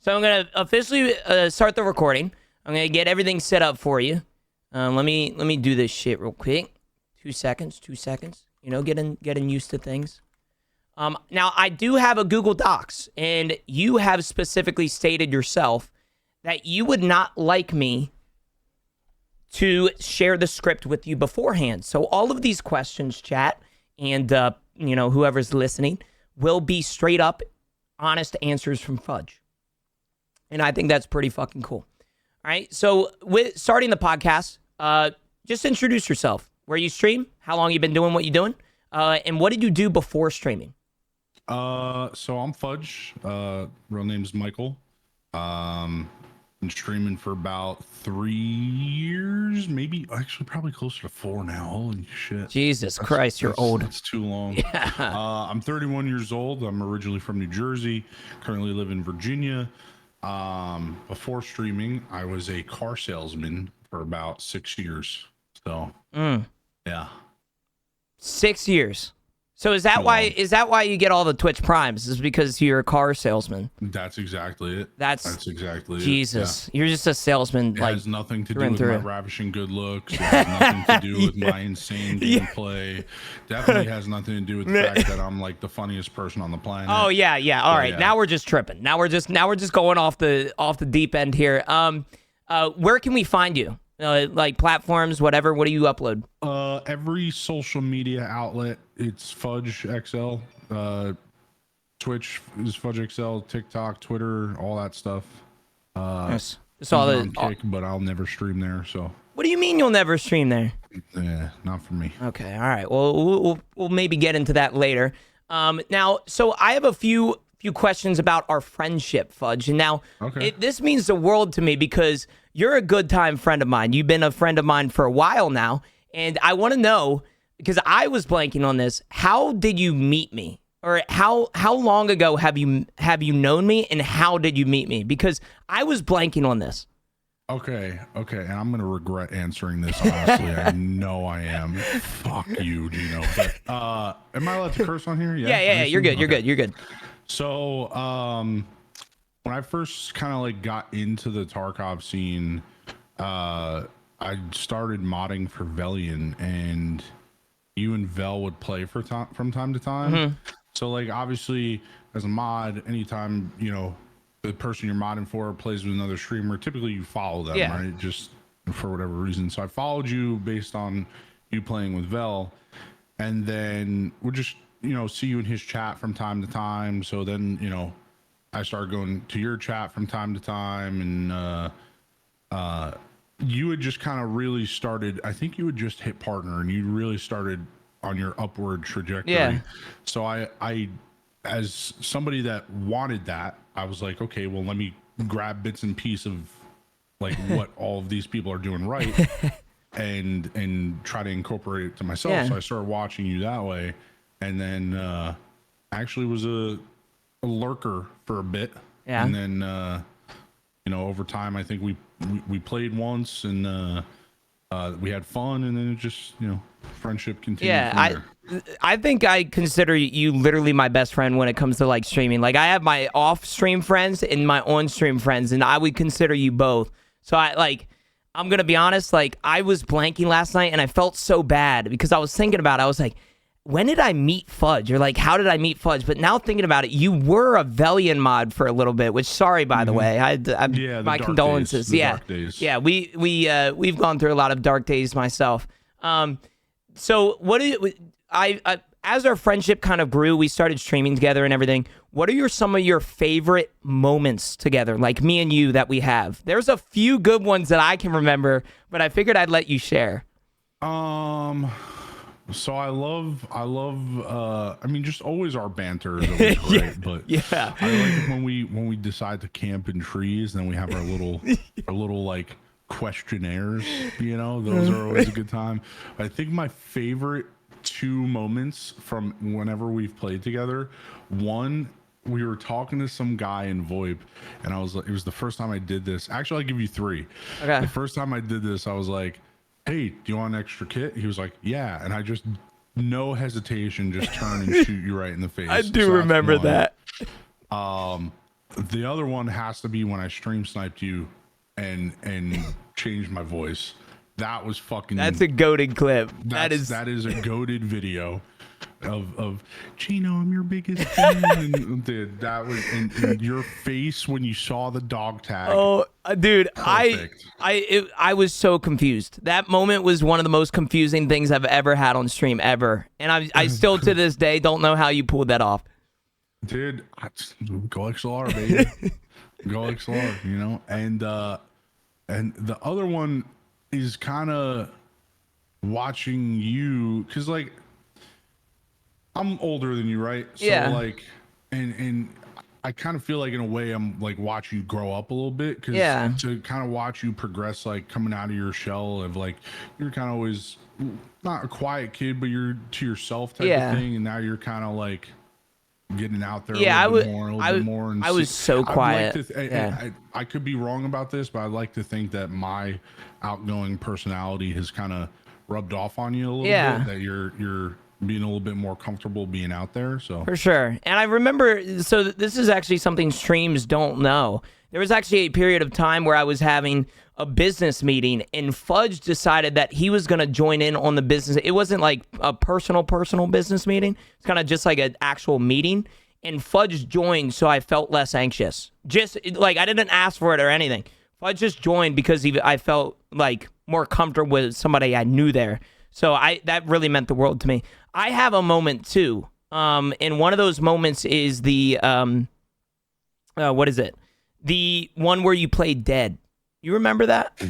So I'm gonna officially start the recording. I'm gonna get everything set up for you. Let me do this shit real quick. 2 seconds. You know, getting used to things. Now I do have a Google Docs, and you have specifically stated yourself that you would not like me to share the script with you beforehand. So all of these questions, chat, and you know, whoever's listening, will be straight up honest answers from Fudge. And I think that's pretty fucking cool. All right. So with starting the podcast, just introduce yourself. Where you stream, how long you been doing what you're doing, and what did you do before streaming? So I'm Fudge. Real name's Michael. Been streaming for about 3 years, maybe actually probably closer to 4 now. Holy shit. Jesus Christ, you're old. That's too long. Yeah. I'm 31 years old. I'm originally from New Jersey, currently live in Virginia. Before streaming, I was a car salesman for about 6 years. So yeah. 6 years. So is that why you get all the Twitch Primes? Is because you're a car salesman? That's exactly it. That's exactly Jesus. it. You're just a salesman. It like, has nothing to do with my ravishing good looks. It has nothing to do with my insane gameplay. Definitely has nothing to do with the fact that I'm like the funniest person on the planet. Oh yeah. All right. Yeah. Now we're just tripping. Now we're just going off the deep end here. Where can we find you? Like platforms, whatever. What do you upload? Every social media outlet. It's FudgeXL. Twitch is FudgeXL. TikTok, Twitter, all that stuff. Yes. It's all the Kick, but I'll never stream there. So. What do you mean you'll never stream there? Yeah, not for me. Okay. All right. Well, we'll maybe get into that later. Now, so I have a few questions about our friendship, Fudge. And now, this means the world to me because you're a good time friend of mine. You've been a friend of mine for a while now, and I want to know, because I was blanking on this, how did you meet me? Or how long ago have you known me, and how did you meet me? Because I was blanking on this. Okay, and I'm gonna regret answering this, honestly. I know I am. Fuck you, Gino. But am I allowed to curse on here? Yeah. You're good. You're good. So, when I first kind of like got into the Tarkov scene, I started modding for Velian, and you and Vel would play from time to time. Mm-hmm. So like obviously as a mod, anytime you know the person you're modding for plays with another streamer, typically you follow them, right? Just for whatever reason. So I followed you based on you playing with Vel, and then we'll just see you in his chat from time to time. So then I started going to your chat from time to time, and you had just kind of really started. I think you had just hit partner, and you really started on your upward trajectory. Yeah. So I, as somebody that wanted that, I was like, okay, well, let me grab bits and pieces of like what all of these people are doing right, and try to incorporate it to myself. Yeah. So I started watching you that way, and then actually was a lurker for a bit. Yeah. And then over time, I think we played once, and we had fun, and then it just friendship continued. Yeah, I think I consider you literally my best friend when it comes to like streaming. Like I have my off stream friends and my on stream friends, and I would consider you both. So I'm gonna be honest, like I was blanking last night, and I felt so bad because I was thinking about it. I was like, when did I meet Fudge? Or like, how did I meet Fudge? But now thinking about it, you were a Velian mod for a little bit, which sorry, by the way. My condolences. Dark days. Yeah, we've gone through a lot of dark days myself. So what as our friendship kind of grew, we started streaming together and everything. What are some of your favorite moments together, like me and you, that we have? There's a few good ones that I can remember, but I figured I'd let you share. So I love I mean, just always our banter is always great, but yeah, I like when we decide to camp in trees, and then we have our little like questionnaires, those are always a good time. I think my favorite 2 moments from whenever we've played together, one, we were talking to some guy in VoIP, and it was the first time I did this. Actually, I'll give you 3. Okay. The first time I did this, I was like, hey, do you want an extra kit? He was like, yeah. And I just, no hesitation, just turn and shoot you right in the face. I do remember that. The other one has to be when I stream sniped you and changed my voice. That was fucking. That's a goated clip. That is a goated video of Genooo, I'm your biggest fan. And, dude, that was and your face when you saw the dog tag. Oh, dude, Perfect. I was so confused. That moment was one of the most confusing things I've ever had on stream ever, and I still to this day don't know how you pulled that off. Dude, go XLR, baby. Go XLR, you know. And the other one is kind of watching you, because like I'm older than you, right? So yeah. like, and I kind of feel like in a way I'm like watch you grow up a little bit, because yeah. to kind of watch you progress, like coming out of your shell of like you're kind of always not a quiet kid, but you're to yourself type of thing, and now you're kind of like getting out there a little bit more. And I was so quiet. I could be wrong about this, but I'd like to think that my outgoing personality has kind of rubbed off on you a little bit, that you're being a little bit more comfortable being out there. So for sure. And I remember, so this is actually something streams don't know. There was actually a period of time where I was having a business meeting, and Fudge decided that he was going to join in on the business. It wasn't like a personal business meeting. It's kind of just like an actual meeting. And Fudge joined, so I felt less anxious. Just like I didn't ask for it or anything. Fudge just joined because I felt like more comfortable with somebody I knew there. So that really meant the world to me. I have a moment too. And one of those moments is the what is it? The one where you played dead. You remember that?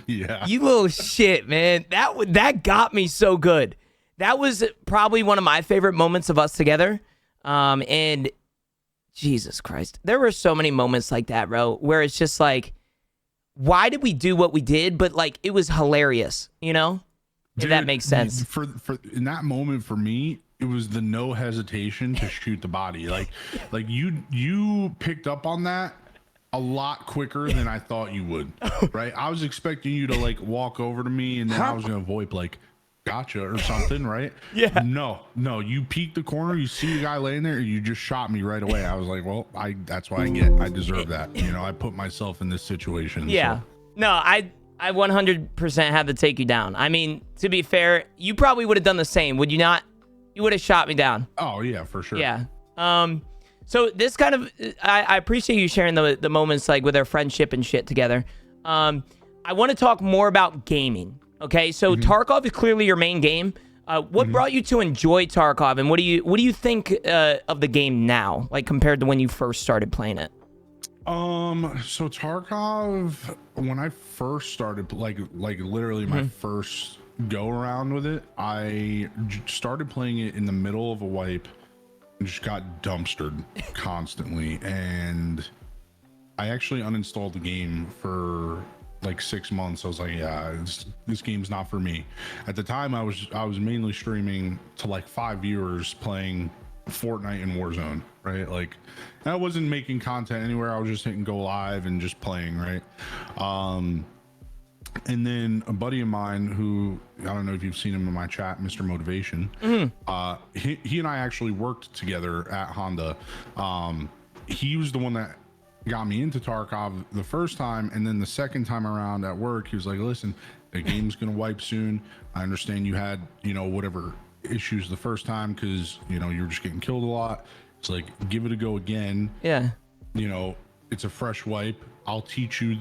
Yeah. You little shit, man. That got me so good. That was probably one of my favorite moments of us together. And Jesus Christ, there were so many moments like that, bro, where it's just like, why did we do what we did? But like, it was hilarious, you know? Dude, if that makes sense. For in that moment for me, it was the no hesitation to shoot the body. Like you picked up on that a lot quicker than I thought you would, right? I was expecting you to like walk over to me and then I was gonna VoIP like gotcha or something, right? Yeah. No, you peeked the corner, you see the guy laying there, and you just shot me right away. I was like, well, that's what I deserve that. You know, I put myself in this situation. Yeah. So. No, I 100% had to take you down. I mean, to be fair, you probably would have done the same, would you not? You would have shot me down. Oh yeah, for sure. Yeah. So this kind of, I appreciate you sharing the moments like with our friendship and shit together. I want to talk more about gaming. Okay, so Tarkov is clearly your main game. What brought you to enjoy Tarkov, and what do you think of the game now, like compared to when you first started playing it? So Tarkov, when I first started, like literally my first go around with it, I started playing it in the middle of a wipe and just got dumpstered constantly, and I actually uninstalled the game for like 6 months. I was like, yeah, this game's not for me. At the time, I was mainly streaming to like 5 viewers playing Fortnite and Warzone, right? Like, I wasn't making content anywhere. I was just hitting go live and just playing, right? And then a buddy of mine who, I don't know if you've seen him in my chat, Mr. Motivation, he and I actually worked together at Honda. He was the one that got me into Tarkov the first time, and then the second time around at work, he was like, listen, the game's gonna wipe soon. I understand you had, you know, whatever issues the first time because, you know, you're just getting killed a lot. It's like, give it a go again. Yeah. You know, it's a fresh wipe. I'll teach you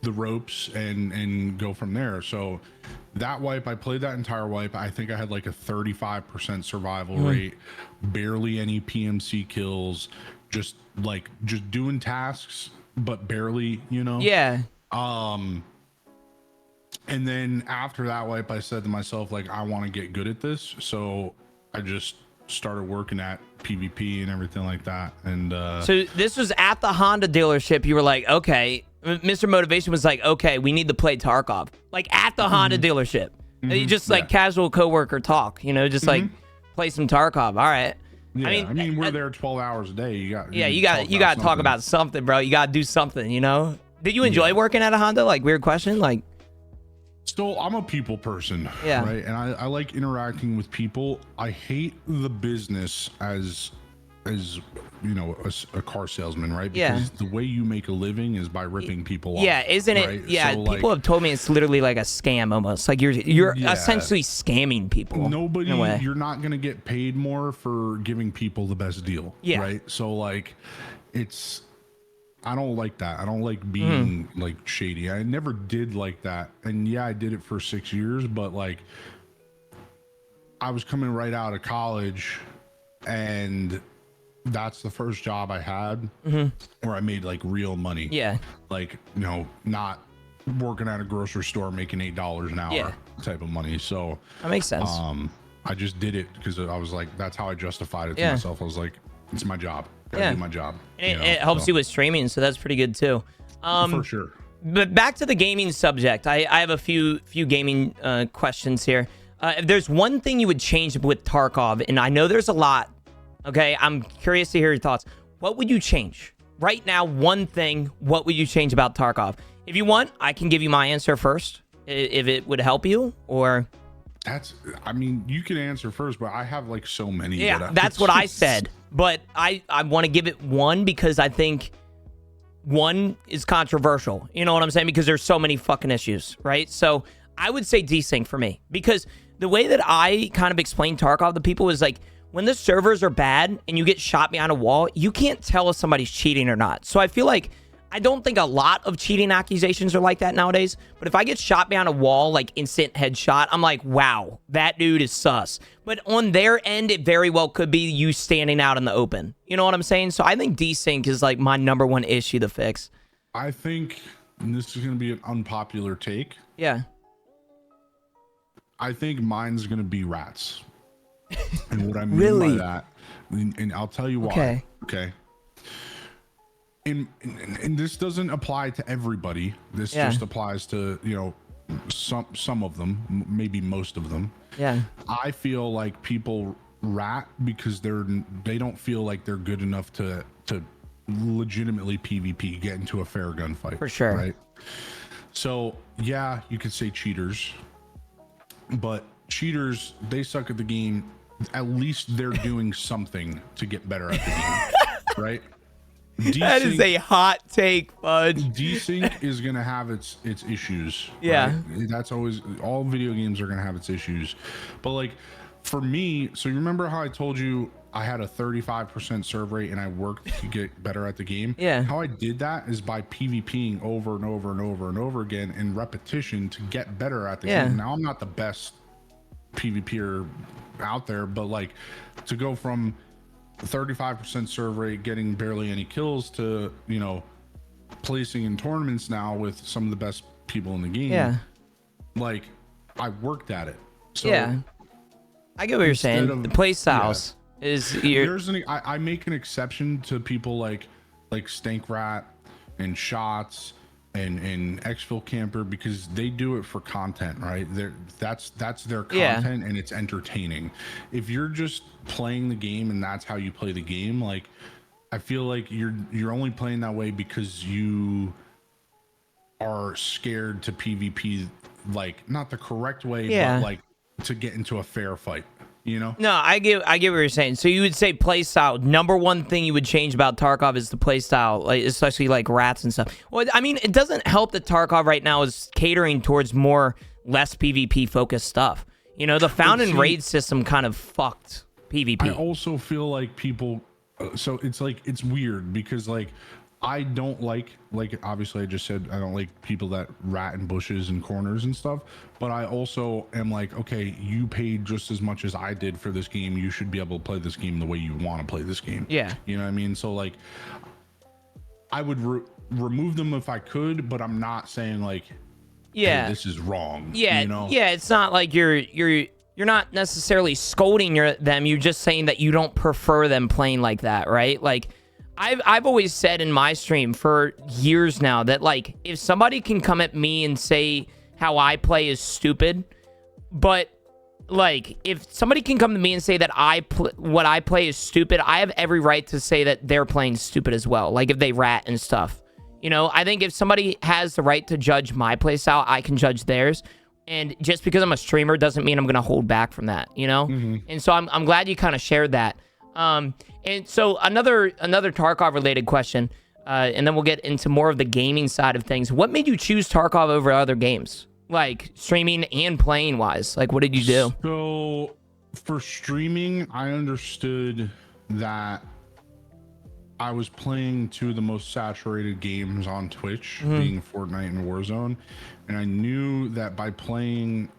the ropes and go from there. So that wipe, I played that entire wipe. I think I had like a 35% survival rate, barely any PMC kills, just doing tasks, but barely, you know? Yeah. And then after that wipe, I said to myself, like, I want to get good at this. So I just started working at PvP and everything like that. And so this was at the Honda dealership. You were like, okay, Mr. Motivation was like, okay, we need to play Tarkov, like at the Honda dealership. Just like casual coworker talk, you know, just like play some Tarkov. All right. Yeah, I mean, we're there 12 hours a day. You got to talk about something, bro. You got to do something, you know? Did you enjoy working at a Honda? Like, weird question. Like, still, I'm a people person, right? And I like interacting with people. I hate the business as as you know, a car salesman, right? Yeah. Because the way you make a living is by ripping people off. Yeah, isn't it? Right? Yeah, So, people have told me it's literally like a scam almost. Like you're essentially scamming people. Nobody, in a way. you're not gonna get paid more for giving people the best deal. Yeah. Right. So like, I don't like that. I don't like being like shady. I never did like that. And yeah, I did it for 6 years, but like, I was coming right out of college, and that's the first job I had where I made like real money. Yeah. Like, you know, not working at a grocery store making $8 an hour type of money. So That makes sense. I just did it because I was like, that's how I justified it to myself. I was like, it's my job. Gotta do my job. And it helps you with streaming, so that's pretty good too. For sure. But back to the gaming subject, I have a few gaming questions here. If there's one thing you would change with Tarkov, and I know there's a lot, okay? I'm curious to hear your thoughts. What would you change? Right now, one thing, what would you change about Tarkov? If you want, I can give you my answer first, if it would help you, or... I mean, you can answer first, but I have like so many. Yeah, that's what I said. But I want to give it one because I think one is controversial. You know what I'm saying? Because there's so many fucking issues, right? So I would say desync for me, because the way that I kind of explain Tarkov to people is like, when the servers are bad and you get shot behind a wall, you can't tell if somebody's cheating or not. So I feel like, I don't think a lot of cheating accusations are like that nowadays, but if I get shot behind a wall, like instant headshot, I'm like, wow, that dude is sus. But on their end, it very well could be you standing out in the open. You know what I'm saying? So I think desync is like my #1 issue to fix. I think, and this is going to be an unpopular take. Yeah. I think mine's going to be rats. And what I mean by that, and I'll tell you why. Okay. And this doesn't apply to everybody. This just applies to, you know, some of them, maybe most of them. Yeah. I feel like people rat because they don't feel like they're good enough to legitimately PvP, get into a fair gunfight. For sure. Right. So yeah, you could say cheaters, but cheaters, they suck at the game. At least they're doing something to get better at the game. Right. That is a hot take, Fudge. Desync is gonna have its issues. Yeah, right? That's always, all video games are gonna have its issues. But like for me, so you remember how I told you I had a 35% serve rate and I worked to get better at the game? Yeah. How I did that is by PvPing over and over and over and over again in repetition to get better at the game. Now I'm not the best PvPer out there, but like to go from 35% serve rate, getting barely any kills, to, you know, placing in tournaments now with some of the best people in the game. Yeah, like I worked at it. So yeah, I get what you're saying. The play styles is I make an exception to people like Stank Rat and Shots and Exfil Camper, because they do it for content, right? That's their content, and it's entertaining. If you're just playing the game and that's how you play the game, like I feel like you're only playing that way because you are scared to PvP, like not the correct way, but like to get into a fair fight. You know? No, I get what you're saying. So you would say playstyle. #1 thing you would change about Tarkov is the playstyle, like, especially like rats and stuff. Well, I mean, it doesn't help that Tarkov right now is catering towards less PvP focused stuff. You know, the found and raid system kind of fucked PvP. I also feel like people, so it's like, it's weird because like I don't like obviously I just said I don't like people that rat in bushes and corners and stuff, but I also am like, okay, you paid just as much as I did for this game, you should be able to play this game the way you want to play this game. Yeah, you know what I mean? So like I would remove them if I could, but I'm not saying like, hey, this is wrong. Yeah, you know? Yeah, it's not like you're not necessarily scolding them, you're just saying that you don't prefer them playing like that, right? Like I've always said in my stream for years now that like if somebody can come at me and say how I play is stupid, but like if somebody can come to me and say that what I play is stupid, I have every right to say that they're playing stupid as well. Like if they rat and stuff, you know. I think if somebody has the right to judge my playstyle, I can judge theirs. And just because I'm a streamer doesn't mean I'm gonna hold back from that, you know. And so I'm glad you kind of shared that. And so another Tarkov related question, and then we'll get into more of the gaming side of things. What made you choose Tarkov over other games, like streaming and playing wise? Like, what did you do? So for streaming, I understood that I was playing two of the most saturated games on Twitch, being Fortnite and Warzone, and I knew that by playing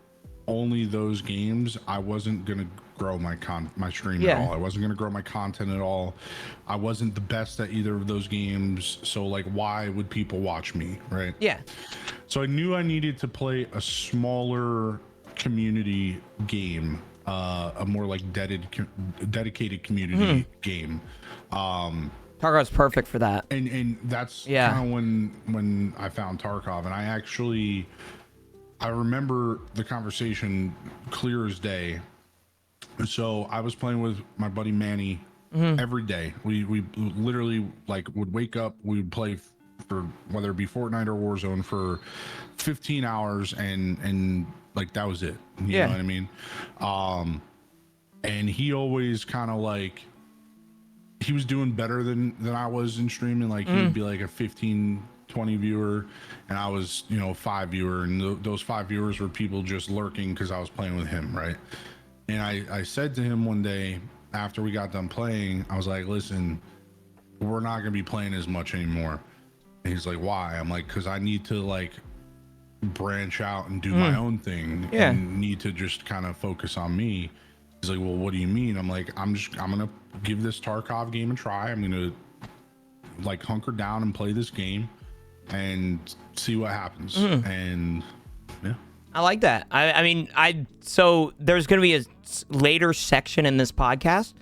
only those games, I wasn't gonna grow my stream at all. I wasn't gonna grow my content at all. I wasn't the best at either of those games, so like, why would people watch me, right? Yeah. So I knew I needed to play a smaller community game, a more like dedicated community game. Tarkov's perfect for that. And that's kind of when I found Tarkov, and I remember the conversation clear as day. So I was playing with my buddy Manny every day. We literally like would wake up, we would play for whether it be Fortnite or Warzone for 15 hours, and like that was it. You know what I mean? And he always kind of like, he was doing better than I was in streaming. Like he'd be like a 15, 20 viewer, and I was, 5 viewer, and those 5 viewers were people just lurking because I was playing with him, right? And I said to him one day after we got done playing, I was like, listen, we're not gonna be playing as much anymore. And he's like, why? I'm like, because I need to like branch out and do my own thing, and need to just kind of focus on me. He's like, well, what do you mean? I'm like, I'm gonna give this Tarkov game a try. I'm gonna like hunker down and play this game and see what happens. And yeah, I like that. I mean, so there's going to be a later section in this podcast,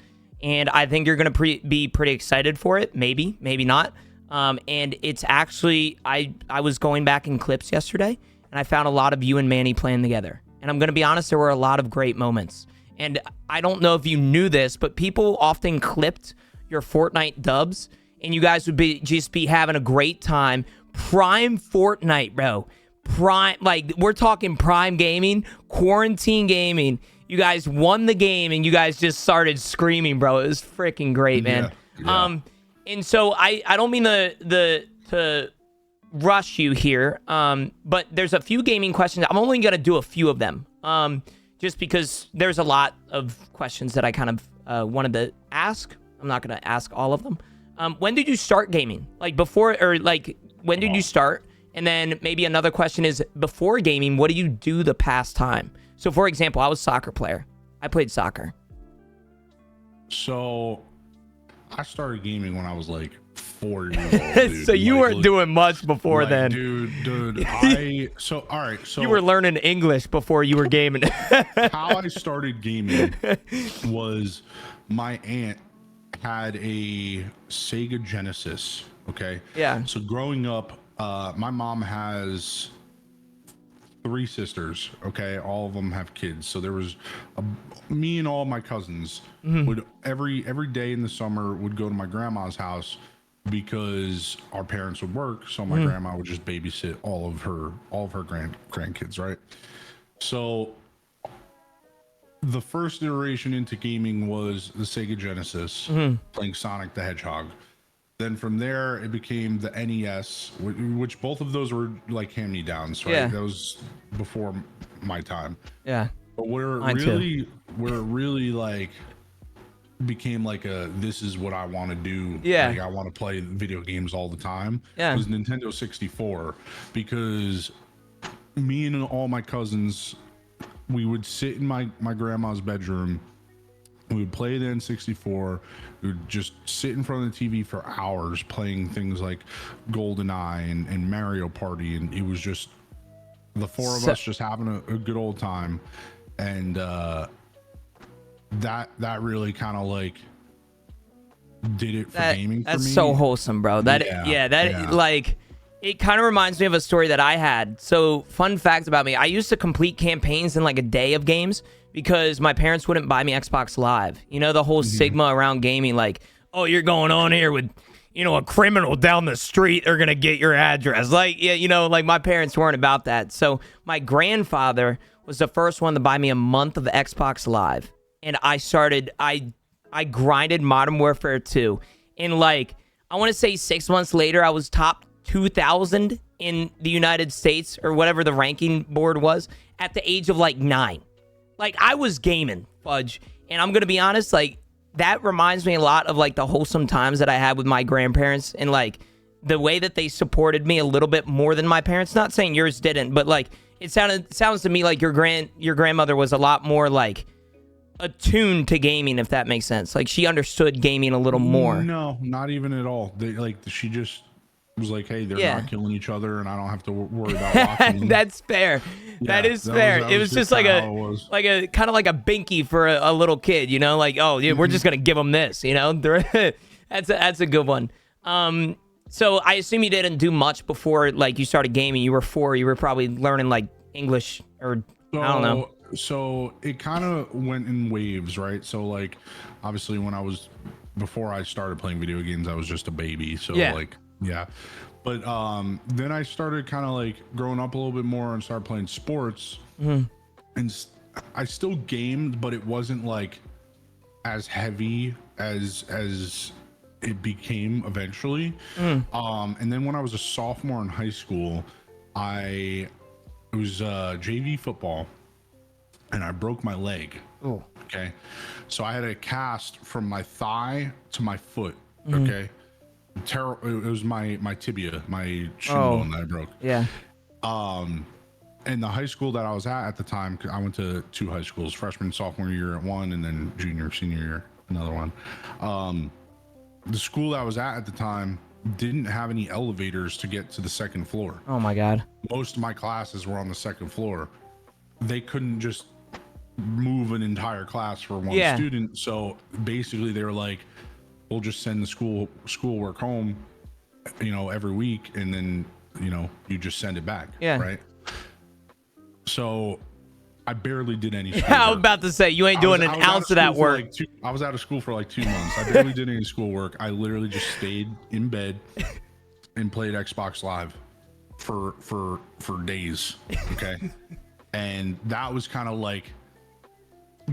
and I think you're going to be pretty excited for it. Maybe not. And it's actually, I was going back in clips yesterday, and I found a lot of you and Manny playing together. And I'm going to be honest, there were a lot of great moments. And I don't know if you knew this, but people often clipped your Fortnite dubs, and you guys would just be having a great time. Prime Fortnite, bro. Prime, like, we're talking prime gaming, quarantine gaming. You guys won the game, and you guys just started screaming, bro. It was freaking great, man. Yeah. And so I don't mean to rush you here, but there's a few gaming questions. I'm only going to do a few of them, just because there's a lot of questions that I kind of wanted to ask. I'm not going to ask all of them. When did you start gaming? Like before, or like when did you start? And then maybe another question is, before gaming, what do you do the past time? So for example, I was a soccer player. I played soccer. So I started gaming when I was like 4 years old, dude. So you weren't doing much before then. Dude, all right. So you were learning English before you were gaming. How I started gaming was my aunt had a Sega Genesis. Okay. Yeah. So growing up, my mom has 3 sisters. Okay. All of them have kids. So there was me and all my cousins would every day in the summer would go to my grandma's house because our parents would work. So my grandma would just babysit all of her grandkids. Right. So the first iteration into gaming was the Sega Genesis, playing Sonic the Hedgehog. Then from there, it became the NES, which both of those were like hand-me-downs, right? Yeah. That was before my time. Yeah. But where it really like became like this is what I want to do. Yeah. Like I want to play video games all the time. Yeah. It was Nintendo 64, because me and all my cousins, we would sit in my grandma's bedroom. We would play the N64. We would just sit in front of the TV for hours playing things like GoldenEye and Mario Party, and it was just the 4 of us just having a good old time. And that really kind of like did it for gaming. That's for me. So wholesome, bro. Like, it kind of reminds me of a story that I had. So, fun fact about me, I used to complete campaigns in like a day of games because my parents wouldn't buy me Xbox Live. You know, the whole stigma around gaming, like, oh, you're going on here with, a criminal down the street, they're going to get your address. Like, yeah, like my parents weren't about that. So my grandfather was the first one to buy me a month of Xbox Live. And I I grinded Modern Warfare 2. And like, I want to say 6 months later, I was top 2,000 in the United States or whatever the ranking board was at the age of like 9. Like, I was gaming, Fudge. And I'm going to be honest, like, that reminds me a lot of like the wholesome times that I had with my grandparents and like the way that they supported me a little bit more than my parents. Not saying yours didn't, but like it sounds to me like your grandmother was a lot more like attuned to gaming, if that makes sense. Like she understood gaming a little more. No, not even at all. She just was like, hey, they're not killing each other and I don't have to worry about watching them. That's fair. That is fair. It was just like a kind of like a binky for a little kid, you know, like, oh yeah, we're just gonna give them this, you know. That's a good one. So I assume you didn't do much before like you started gaming. You were 4. You were probably learning like English or I don't know. So it kind of went in waves, right? So like obviously before I started playing video games, I was just a baby. So yeah. But then I started kind of like growing up a little bit more and started playing sports. And I still gamed, but it wasn't like as heavy as it became eventually. And then when I was a sophomore in high school, it was JV football and I broke my leg. Oh. Okay. So I had a cast from my thigh to my foot. Okay. It was my tibia, my shin bone that I broke. Yeah. And the high school that I was at the time, I went to 2 high schools, freshman, sophomore year at one, and then junior, senior year, another one. The school that I was at the time didn't have any elevators to get to the 2nd floor. Oh my God. Most of my classes were on the 2nd floor. They couldn't just move an entire class for one student. So basically they were like, we'll just send the schoolwork home, you know, every week, and then, you know, you just send it back. Yeah. Right. So I barely did any schoolwork. I was about to say, you ain't doing an ounce of that work. I was out of school for like 2 months. I barely did any schoolwork. I literally just stayed in bed and played Xbox Live for days. Okay. And that was kind of like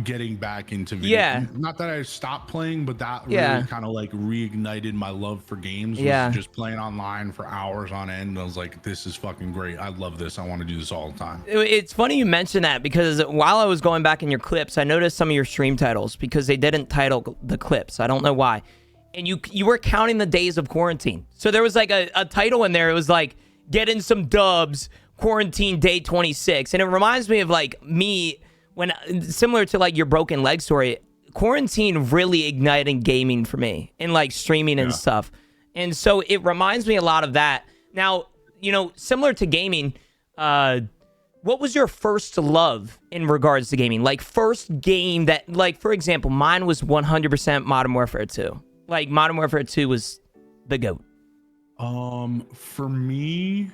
getting back into video. Not that I stopped playing, but that really kind of like reignited my love for games. Just playing online for hours on end. I was like, this is fucking great. I love this. I want to do this all the time. It's funny you mention that because while I was going back in your clips, I noticed some of your stream titles because they didn't title the clips. I don't know why. And you were counting the days of quarantine. So there was like a title in there. It was like, getting some dubs, quarantine day 26. And it reminds me of like me when similar to like your broken leg story, quarantine really ignited gaming for me and like streaming and stuff. And so it reminds me a lot of that. Now, you know, similar to gaming, what was your first love in regards to gaming? Like first game that, like, for example, mine was 100% Modern Warfare 2. Like Modern Warfare 2 was the GOAT. For me,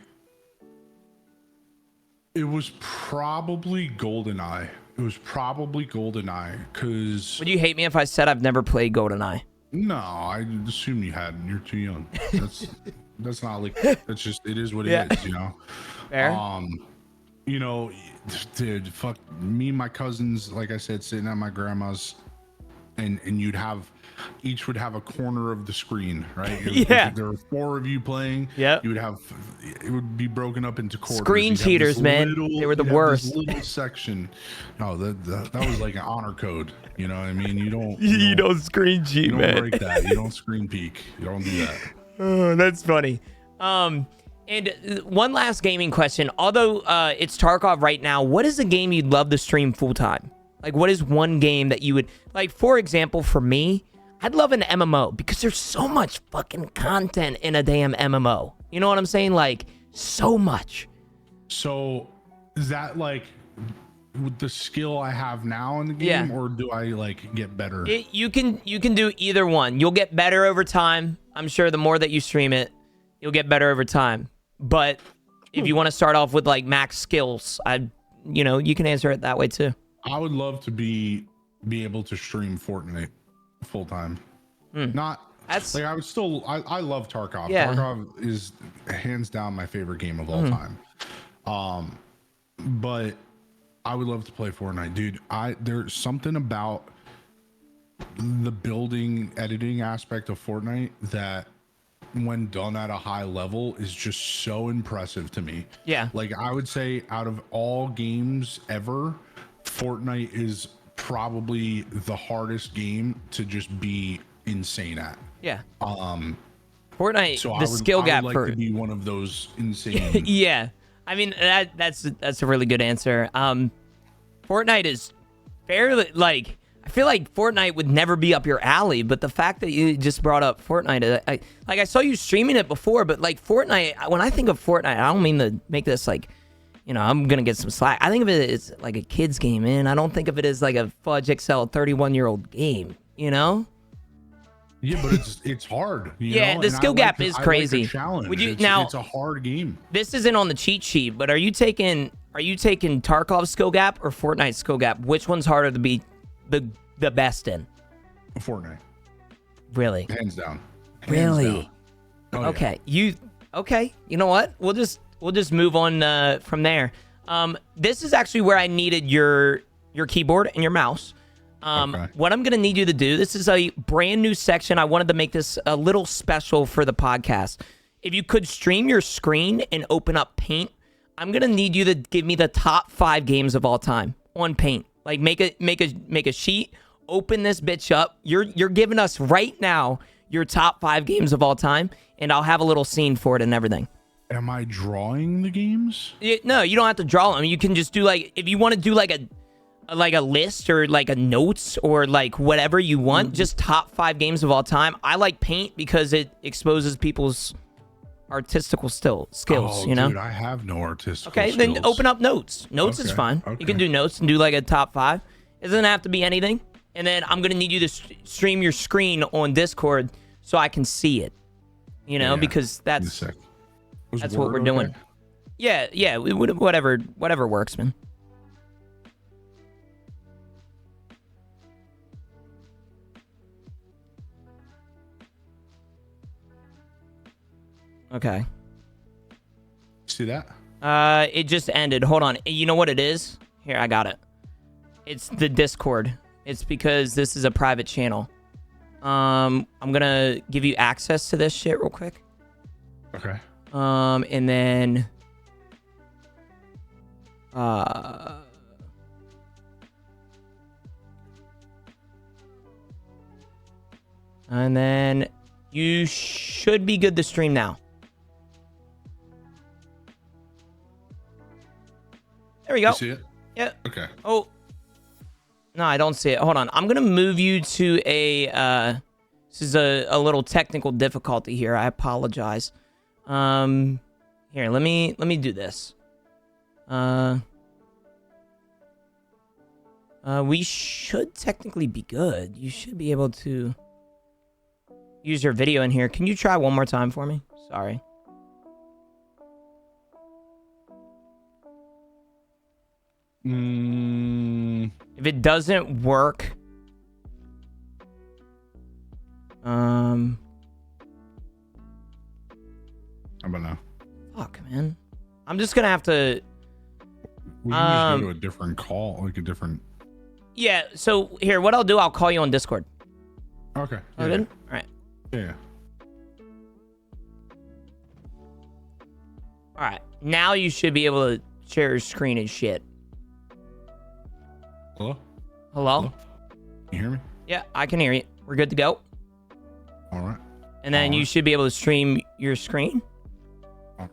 it was probably GoldenEye. Because... Would you hate me if I said I've never played GoldenEye? No, I assume you hadn't. You're too young. That's not like... That's just... It is what it is, you know? Fair. You know, dude, fuck me and my cousins, like I said, sitting at my grandma's, and you'd have... Each would have a corner of the screen, right? There were 4 of you playing. Yeah. You would have, it would be broken up into quarters. Screen cheaters, man. They were the worst. This little section. No, that was like an honor code. You know what I mean? You don't screen cheat, man. You don't break that. You don't screen peek. You don't do that. Oh, that's funny. And one last gaming question. Although it's Tarkov right now, what is a game you'd love to stream full time? Like, what is one game that you would like? For example, for me, I'd love an MMO because there's so much fucking content in a damn MMO. You know what I'm saying? Like, so much. So, is that like with the skill I have now in the game, or do I like get better? You can do either one. You'll get better over time. I'm sure the more that you stream it, you'll get better over time. But if you want to start off with like max skills, you can answer it that way too. I would love to be able to stream Fortnite full time. Not like I would still I love Tarkov. Tarkov is hands down my favorite game of all time. But I would love to play Fortnite, dude. There's something about the building editing aspect of Fortnite that when done at a high level is just so impressive to me. Yeah. Like I would say out of all games ever, Fortnite is probably the hardest game to just be insane at. Yeah. Fortnite, So the skill gap like for to be one of those insane. yeah. I mean that's a really good answer. Fortnite is fairly like I feel like Fortnite would never be up your alley, but the fact that you just brought up Fortnite, I saw you streaming it before, but like Fortnite, when I think of Fortnite, I don't mean to make this like, you know, I'm gonna get some slack. I think of it as like a kid's game, man. I don't think of it as like a FudgeXL 31-year-old game, you know? Yeah, but it's hard. You know? The skill gap is crazy. I like a challenge. Would you it's a hard game. This isn't on the cheat sheet, but are you taking Tarkov's skill gap or Fortnite's skill gap? Which one's harder to be the best in? Fortnite. Really? Hands down. Really? Oh, okay. Yeah. You know what? We'll just move on from there. This is actually where I needed your keyboard and your mouse. Okay. What I'm gonna need you to do, this is a brand new section. I wanted to make this a little special for the podcast. If you could stream your screen and open up Paint, I'm gonna need you to give me the top 5 games of all time on Paint. Like make a sheet, open this bitch up. You're giving us right now your top 5 games of all time, and I'll have a little scene for it and everything. Am I drawing the games? No, you don't have to draw them. You can just do like, if you want to do like a list or like a notes or like whatever you want, just top 5 games of all time. I like Paint because it exposes people's artistical skills, you know? Dude, I have no artistical okay, skills. then open up notes. Notes is fine. Okay. You can do notes and do like a top 5. It doesn't have to be anything. And then I'm going to need you to stream your screen on Discord so I can see it, you know, because that's what we're doing. Okay? Yeah, whatever works, man. Okay. See that? It just ended. Hold on. You know what it is? Here, I got it. It's the Discord. It's because this is a private channel. I'm gonna give you access to this shit real quick. Okay. And then you should be good to stream now. There we go. You see it? Yeah. Okay. Oh. No, I don't see it. Hold on. I'm going to move you to a... this is a little technical difficulty here. I apologize. Here, let me do this. We should technically be good. You should be able to use your video in here. Can you try one more time for me? Sorry. If it doesn't work, how about now? Fuck, man. I'm just gonna have to. We can just go to a different call, like a different. Yeah. So here, what I'll do, I'll call you on Discord. Okay. Oh, good. All right. Yeah. All right. Now you should be able to share your screen and shit. Hello? Hello? Can you hear me? Yeah, I can hear you. We're good to go. All right. And then you should be able to stream your screen.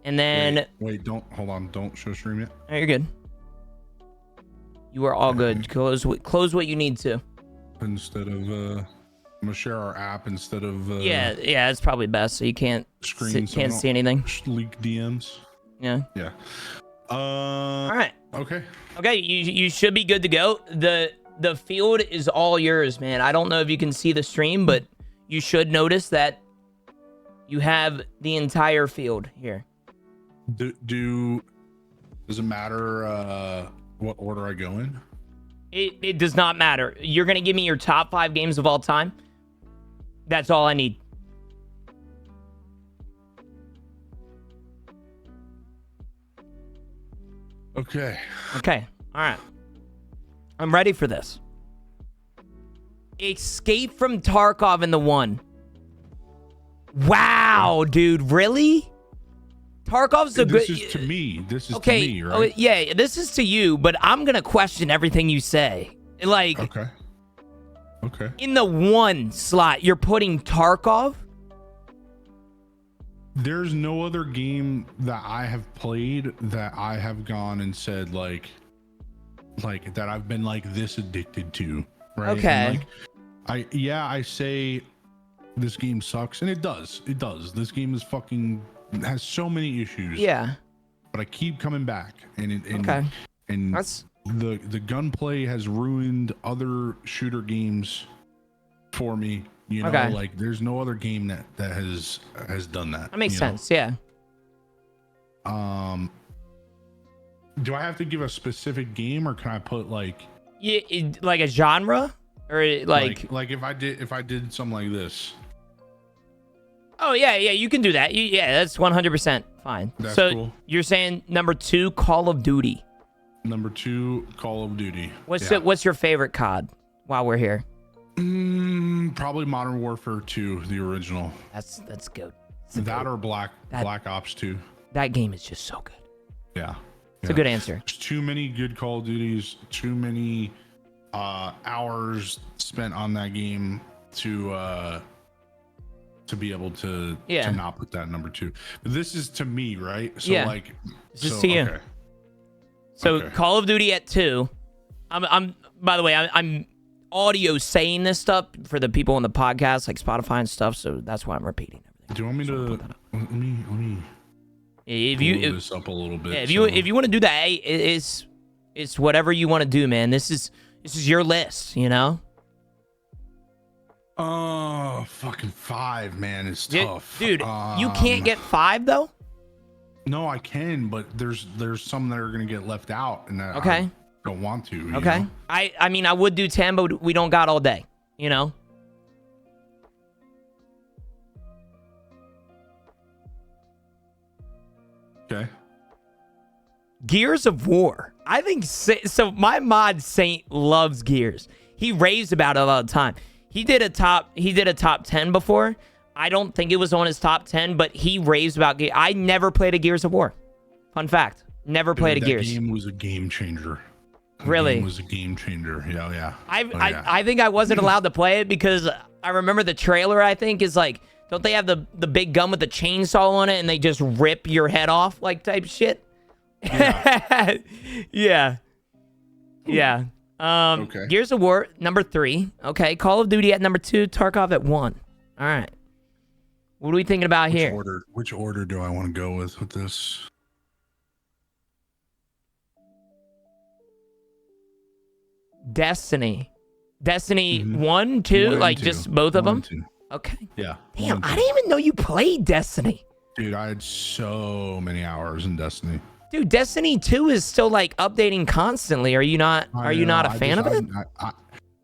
And then... Wait, hold on. Don't show stream yet. Oh, you're good. You are all good. Close what you need to. Instead of... I'm going to share our app instead of... yeah, it's probably best so you can't see anything. Leak DMs. Yeah. Yeah. All right. Okay. Okay, you should be good to go. The field is all yours, man. I don't know if you can see the stream, but you should notice that you have the entire field here. Does it matter what order I go in? It does not matter. You're gonna give me your top 5 games of all time. That's all I need. Okay. Okay. All right. I'm ready for this. Escape from Tarkov in the 1. Wow, dude, really? Tarkov's a good... This is to me. This is okay, to me, right? Yeah, this is to you, but I'm going to question everything you say. Like, Okay. In the 1 slot, you're putting Tarkov? There's no other game that I have played that I have gone and said like that I've been like this addicted to, right? Okay. And I say this game sucks, and it does. This game is fucking has so many issues. Yeah. But I keep coming back, and That's... the gunplay has ruined other shooter games for me. You know, like there's no other game that has done that. That makes sense. Yeah. Do I have to give a specific game, or can I put like like a genre, or like if I did something like this? Oh yeah, you can do that. Yeah, that's 100% fine. That's so cool. You're saying number 2, Call of Duty. Number 2, Call of Duty. What's your favorite COD? While we're here. Probably Modern Warfare 2, the original. That's good. That or Black Ops 2. That game is just so good. Yeah. It's a good answer. There's too many good Call of Duties, too many hours spent on that game to be able to not put that number 2. But this is to me, right? So like this is to you. Okay. So Call of Duty at 2. I'm by the way, I'm audio saying this stuff for the people on the podcast, like Spotify and stuff, so that's why I'm repeating everything. Do you want me to let me pull this up a little bit? Yeah, if you want to do that, hey, it's whatever you want to do, man. This is your list, you know? Oh, fucking 5, man, is tough. Dude, you can't get 5 though? No, I can, but there's some that are gonna get left out, and that I don't want to. You know? I mean, I would do 10, but we don't got all day, you know? Okay. Gears of War. I think so. My mod Saint loves Gears. He raves about it all the time. He did a top 10 before. I don't think it was on his top 10, but he raves about Gears. I never played a Gears of War. Fun fact. Never played a Gears. That game was a game changer. Really? It was a game changer. Yeah. I think I wasn't allowed to play it because I remember the trailer, I think, is like, don't they have the big gun with the chainsaw on it and they just rip your head off, like, type shit? Yeah. Okay. Gears of War, number 3. Okay. Call of Duty at number 2. Tarkov at 1. All right. What are we thinking about here? Which order do I want to go with this? Destiny 1, 2, like 2. Just both of them? 2. Okay. Yeah. Damn, I didn't even know you played Destiny. Dude, I had so many hours in Destiny. Dude, Destiny 2 is still like updating constantly. Are you not a fan of it?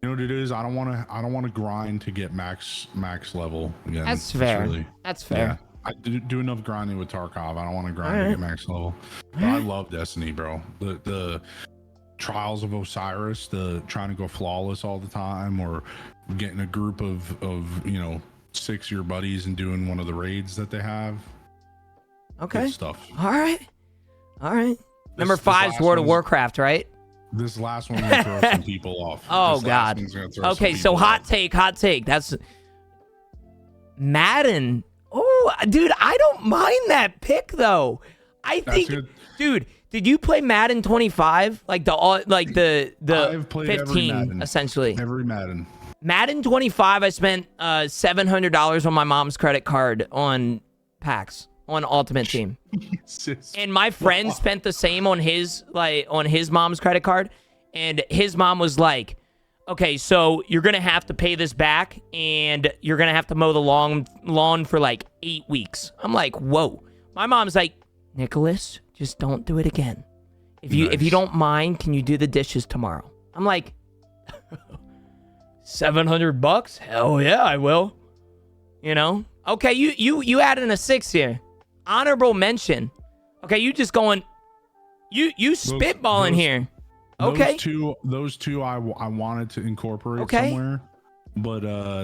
You know what it is? I don't want to grind to get max level again. That's fair. That's fair. Yeah, I do enough grinding with Tarkov. I don't want to grind to get max level. But I love Destiny, bro. The Trials of Osiris, the trying to go flawless all the time, or getting a group of 6 of your buddies and doing one of the raids that they have. Okay. Good stuff. All right. Number 5 is World of Warcraft, right? This last one's gonna throw some people off. Oh God. Okay, so hot take. That's Madden. Oh, dude, I don't mind that pick though. I think, dude, did you play Madden 25? Like the I've played 15 every Madden, essentially. Every Madden. Madden 25, I spent $700 on my mom's credit card on packs on Ultimate Team. Jesus. And my friend spent the same on his mom's credit card, and his mom was like, okay, so you're gonna have to pay this back, and you're gonna have to mow the lawn for like 8 weeks. I'm like, whoa. My mom's like, Nicholas, just don't do it again. If you don't mind, can you do the dishes tomorrow? I'm like, $700? Hell yeah, I will. You know? Okay, you added a 6 here. Honorable mention. Okay, you just going, you spitballing here. Okay. Those two I wanted to incorporate somewhere. but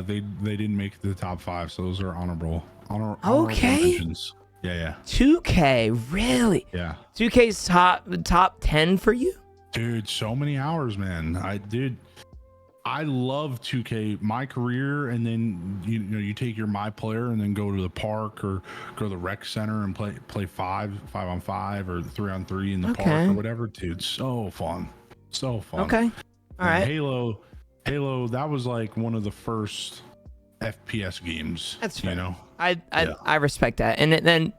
they didn't make it to the top 5, so those are honorable Okay. mentions. Yeah. 2K, really? Yeah. 2K's top 10 for you? Dude, so many hours, man. I love 2K, my career, and then you take your my player and then go to the park or go to the rec center and play 5-on-5 or 3-on-3 in the park or whatever. Dude, so fun. Okay. All right. Halo, that was like one of the first FPS games. That's fair. I respect that. And then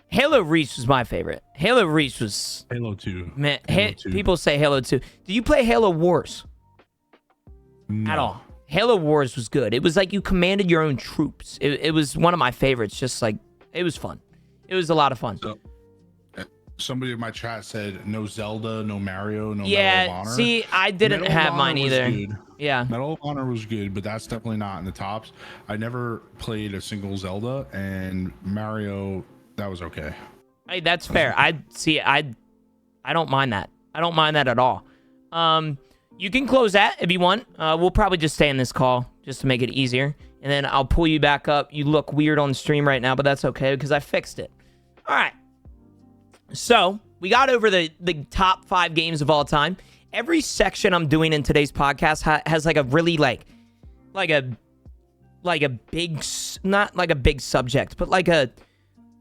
Halo Reach was my favorite. Halo Reach was Halo 2. Man, Halo 2. people say Halo 2. Did you play Halo Wars? No. At all? Halo Wars was good. It was like you commanded your own troops. It was one of my favorites. Just like, it was fun. It was a lot of fun. So, somebody in my chat said no Zelda, no Mario, no Medal of Yeah, Honor. see, I didn't have mine either. Good. Yeah. Medal of Honor was good, but that's definitely not in the tops. I never played a single Zelda, and Mario, that was okay. Hey, that's fair. I don't mind that. I don't mind that at all. You can close that if you want. We'll probably just stay in this call just to make it easier. And then I'll pull you back up. You look weird on the stream right now, but that's okay because I fixed it. All right. So we got over the top 5 games of all time. Every section I'm doing in today's podcast has like a really like a big, not like a big subject, but like a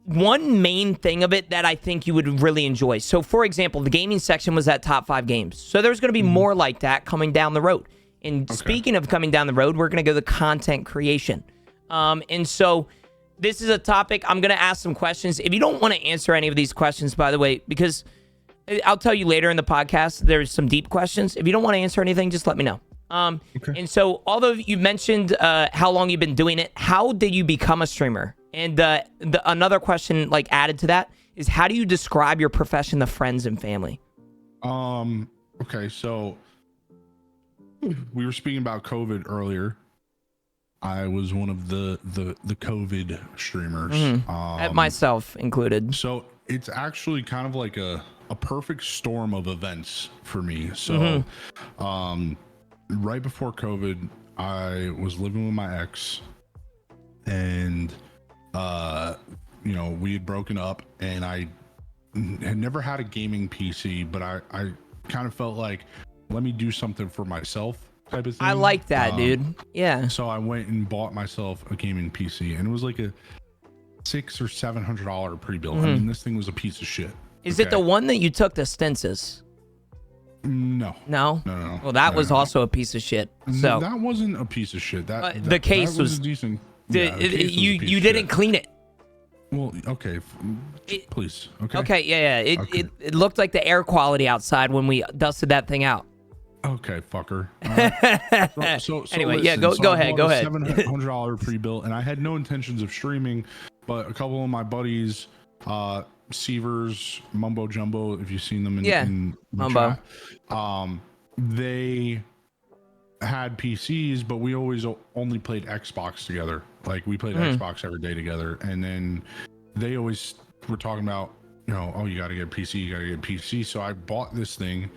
one main thing of it that I think you would really enjoy. So, for example, the gaming section was that top 5 games. So there's going to be more like that coming down the road. And speaking of coming down the road, we're going to go to content creation. And so this is a topic I'm going to ask some questions. If you don't want to answer any of these questions, by the way, because I'll tell you later in the podcast, there's some deep questions. If you don't want to answer anything, just let me know. And so although you mentioned how long you've been doing it, how did you become a streamer? And another question like added to that is, how do you describe your profession to friends and family? Okay, so we were speaking about COVID earlier. I was one of the COVID streamers, Myself included. So it's actually kind of like a perfect storm of events for me. So right before COVID, I was living with my ex, and we had broken up, and I had never had a gaming PC, but I kind of felt like, let me do something for myself type of thing. I like that, dude. Yeah. So I went and bought myself a gaming PC, and it was like a $600 or $700 pre-built. I mean, this thing was a piece of shit. Is it the one that you took to Stensis? No. Well, that was also a piece of shit. So that wasn't a piece of shit. The case was decent. You didn't clean it. Well, okay, please. Okay. Okay, yeah. It looked like the air quality outside when we dusted that thing out. Okay, fucker. So anyway, listen, go ahead. $700 pre-built, and I had no intentions of streaming, but a couple of my buddies, Seavers, Mumbo Jumbo, if you've seen them in Mumbo, chat, they had PCs, but we always only played Xbox together. Like, we played Xbox every day together, and then they always were talking about, oh, you gotta get a PC, so I bought this thing,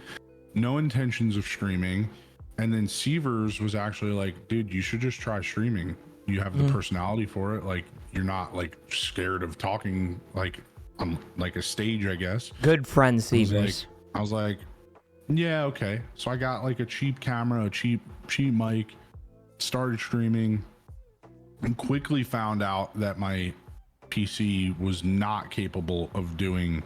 no intentions of streaming, and then Seavers was actually like, dude, you should just try streaming. You have the personality for it. Like, you're not like scared of talking like on like a stage, I guess. Good friend, Seavers. I was like, yeah, okay. So I got like a cheap camera, a cheap mic, started streaming, and quickly found out that my PC was not capable of doing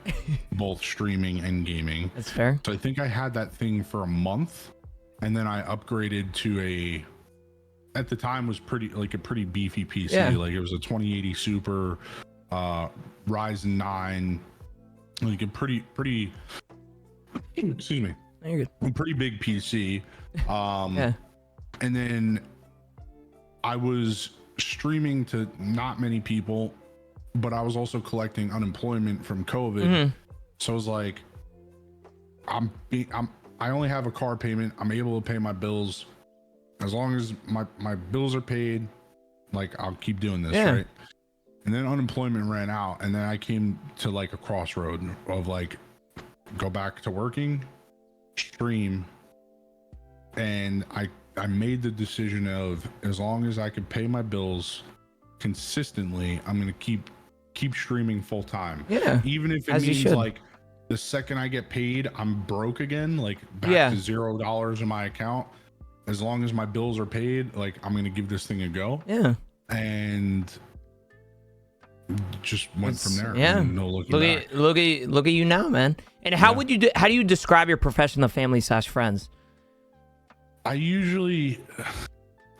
both streaming and gaming. That's fair. So I think I had that thing for a month, and then I upgraded to at the time was a pretty beefy PC. Yeah. Like, it was a 2080 Super, Ryzen 9, like a pretty excuse me. You're good. A pretty big PC. Yeah. And then I was streaming to not many people, but I was also collecting unemployment from COVID. So I was like, I only have a car payment. I'm able to pay my bills. As long as my bills are paid, like, I'll keep doing this, right? And then unemployment ran out, and then I came to like a crossroad of like, go back to working, stream, and I I made the decision of, as long as I could pay my bills consistently, I'm gonna keep streaming full time. Yeah, Even if it as you means should. like the second I get paid, I'm broke again, like back to $0 in my account. As long as my bills are paid, like I'm gonna give this thing a go. Yeah. And just went from there. Yeah. No looking back. Look at you now, man. And how would you how do you describe your profession to family / friends? I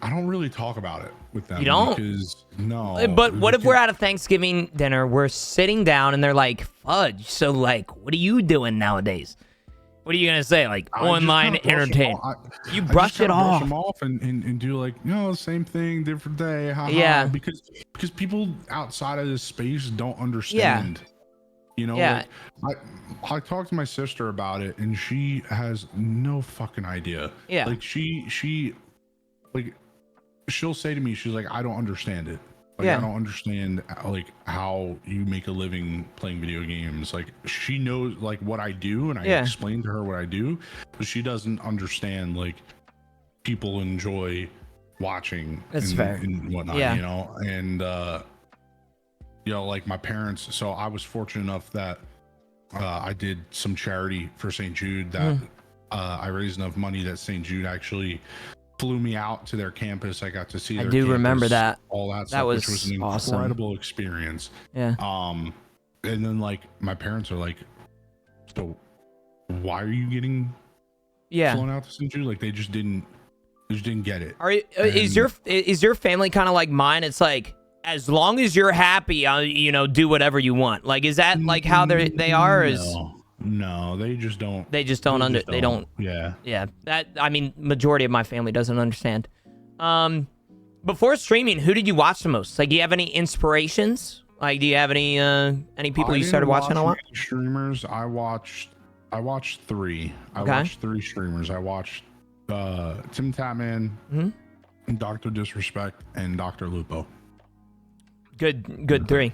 don't really talk about it with them. You don't? Because no. But what if we're at a Thanksgiving dinner, we're sitting down and they're like, Fudge, so like, what are you doing nowadays? What are you gonna say? Like online entertainment? You brush it off. Brush them off and do like, same thing, different day. Yeah. Because people outside of this space don't understand. Yeah. Like, I talked to my sister about it, and she has no fucking idea. Yeah. Like she like she'll say to me, she's like, I don't understand it. Like, I don't understand like how you make a living playing video games. Like, she knows like what I do, and I explain to her what I do, but she doesn't understand like people enjoy watching. That's fair. And whatnot. And like my parents. So I was fortunate enough that I did some charity for St. Jude that I raised enough money that St. Jude actually flew me out to their campus. I got to see their campus, remember that. All that stuff, which was an incredible experience. Yeah. And then like my parents are like, so why are you getting flown out to St. Jude? Like they just didn't get it. Is your family kind of like mine? It's like, as long as you're happy, do whatever you want. Like, is that like how they are? No, they just don't. They just don't They don't. Yeah. Yeah. Majority of my family doesn't understand. Before streaming, who did you watch the most? Like, do you have any inspirations? Like, do you have any people you started watching a lot? Streamers. I watched 3. I watched 3 streamers. I watched Tim Tatman, Dr. Disrespect, and Dr. Lupo. Good 3.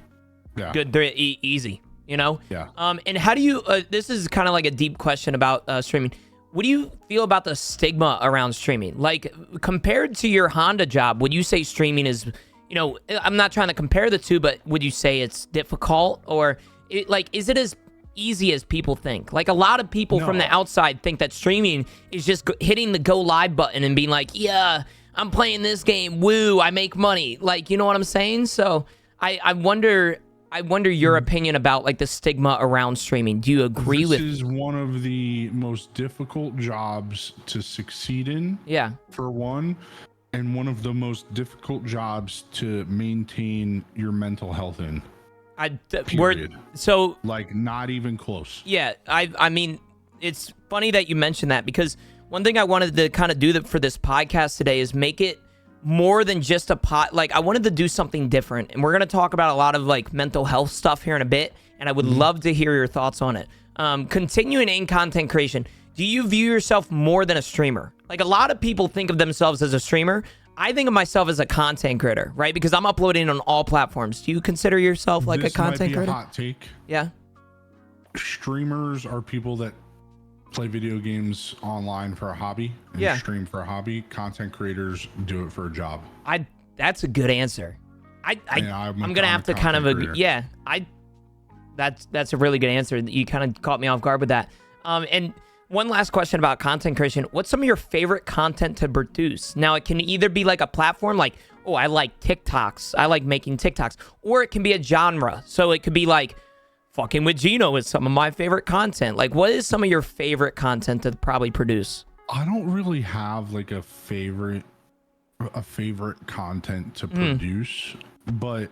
Yeah. Good 3. Easy. Yeah. And how do you this is kind of like a deep question about streaming. What do you feel about the stigma around streaming? Like, compared to your Honda job, would you say streaming is, I'm not trying to compare the two, but would you say it's difficult, or is it as easy as people think? Like, a lot of people from the outside think that streaming is just hitting the go live button and being like, yeah, I'm playing this game, woo, I make money. Like, you know what I'm saying? So I wonder your opinion about like the stigma around streaming. Do you agree with? This is one of the most difficult jobs to succeed in. Yeah. For one, and one of the most difficult jobs to maintain your mental health in. So like not even close. Yeah, I mean, it's funny that you mentioned that, because one thing I wanted to kind of do for this podcast today is make it more than just a like, I wanted to do something different, and we're going to talk about a lot of like mental health stuff here in a bit, and I would love to hear your thoughts on it. Continuing in content creation, do you view yourself more than a streamer? Like, a lot of people think of themselves as a streamer. I think of myself as a content creator, right? Because I'm uploading on all platforms. Do you consider yourself like a content creator? This might be a hot take. Yeah. Streamers are people that play video games online for a hobby and stream for a hobby. Content creators do it for a job. That's a good answer. I'm gonna have to kind of that's a really good answer. You kind of caught me off guard with that. And one last question about content creation. What's some of your favorite content to produce? Now, it can either be like a platform, like, oh, I like TikToks, I like making TikToks, or it can be a genre. So it could be like, fucking with Genooo is some of my favorite content. Like, what is some of your favorite content to probably produce? I don't really have like a favorite content to produce, but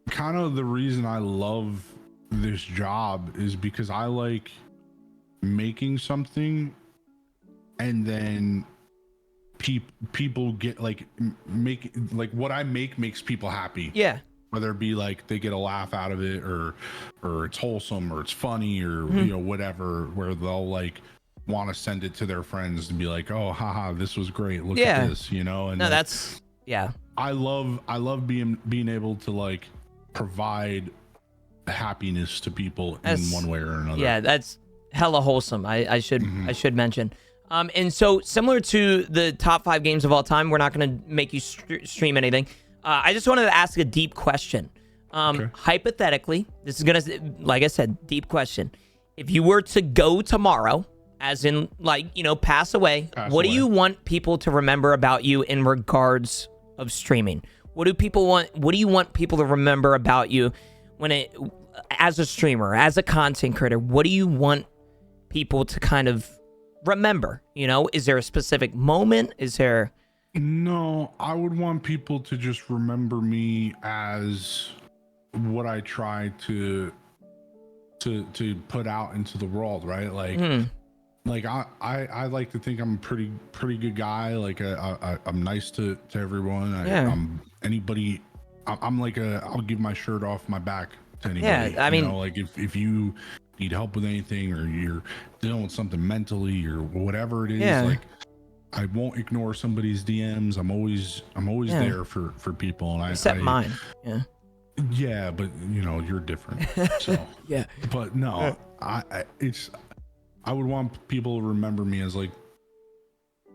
kind of the reason I love this job is because I like making something and then people get like what I make makes people happy. Yeah. Whether it be like they get a laugh out of it, or it's wholesome, or it's funny, or whatever, where they'll like want to send it to their friends and be like, oh, haha, this was great, look at this, and no, that's I love being able to like provide happiness to people in one way or another. Yeah, that's hella wholesome. I should mention. And so similar to the top 5 games of all time, we're not going to make you stream anything. I just wanted to ask a deep question. Okay. Hypothetically, this is going to, like I said, deep question. If you were to go tomorrow, as in, like, you know, pass away, what do you want people to remember about you in regards of streaming? What do you want people to remember about you as a streamer, as a content creator? What do you want people to kind of remember? You know, is there a specific moment? Is there... No, I would want people to just remember me as what I try to put out into the world, right? Like, I like to think I'm a pretty good guy. Like, I'm nice to everyone. I'm anybody. I'm like I'll give my shirt off my back to anybody. Yeah, I mean, you know, like if you need help with anything or you're dealing with something mentally or whatever it is, like, I won't ignore somebody's DMs. I'm always there for people. And except mine. Yeah, but you know, you're different. So but no, I would want people to remember me as like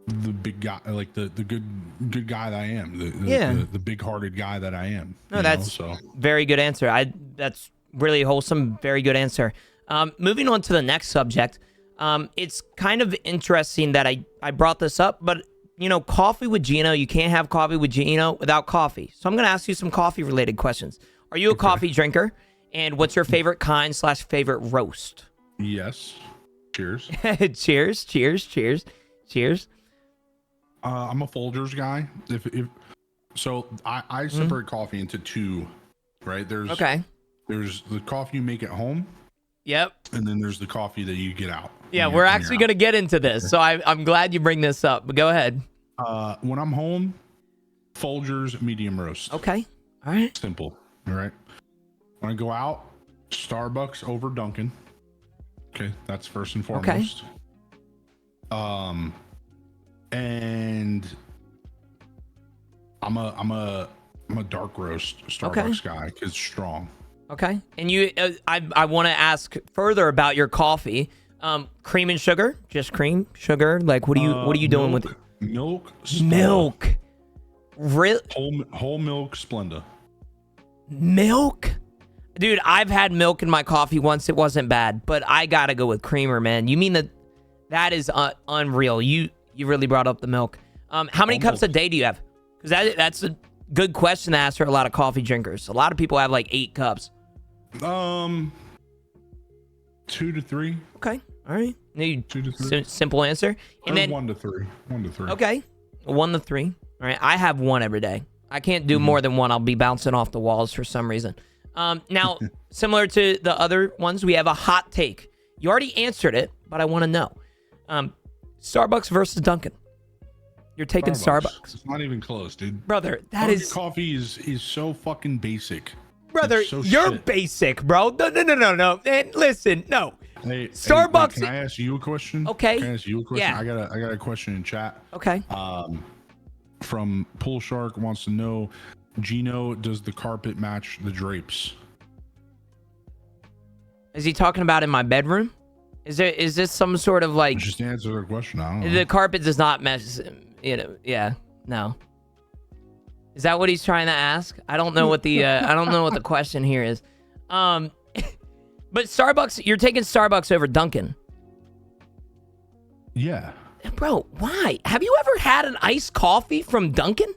the big guy, like the good guy that I am, the big-hearted guy that I am. No, that's very good answer. That's really wholesome, very good answer. Moving on to the next subject. It's kind of interesting that I brought this up, but you know, coffee with Genooo, you can't have coffee with Genooo without coffee. So I'm going to ask you some coffee related questions. Are you a coffee drinker? And what's your favorite kind / favorite roast? Yes. Cheers. Cheers. I'm a Folgers guy. So I separate coffee into 2, right? There's the coffee you make at home. Yep. And then there's the coffee that you get out. Yeah, we're actually going to get into this. So I'm glad you bring this up, but go ahead. When I'm home, Folgers medium roast. Okay. All right. Simple. All right. When I go out, Starbucks over Dunkin'. Okay, that's first and foremost. Okay. And I'm a dark roast Starbucks guy because strong. Okay. And you, I want to ask further about your coffee. Cream and sugar, just cream, sugar. Like, what are you doing with it? Milk. Milk. Really? Whole milk Splenda. Milk? Dude, I've had milk in my coffee once. It wasn't bad, but I gotta go with creamer, man. You mean that is unreal. You really brought up the milk. How many cups a day do you have? Because that's a good question to ask for a lot of coffee drinkers. A lot of people have like 8 cups. 2 to 3. Okay. All right. 2 to 3. Simple answer. And then 1 to 3. 1 to 3. Okay. 1 to 3. All right. I have 1 every day. I can't do more than 1. I'll be bouncing off the walls for some reason. Now, similar to the other ones, we have a hot take. You already answered it, but I want to know. Starbucks versus Dunkin'. You're taking Starbucks. It's not even close, dude. Brother, coffee is so fucking basic. Brother, you're basic, bro. No. And listen, no. Hey, Starbucks. Can I ask you a question? Okay. Can I ask you a question? Yeah. I got a question in chat. Okay. From Pool Shark wants to know, Genooo, does the carpet match the drapes? Is he talking about in my bedroom? Is this some sort of like? Just answer the question. I don't know. The carpet does not match. You know. Yeah. No. Is that what he's trying to ask? I don't know what the I don't know what the question here is. But Starbucks, you're taking Starbucks over Dunkin'. Yeah. Bro, why? Have you ever had an iced coffee from Dunkin'?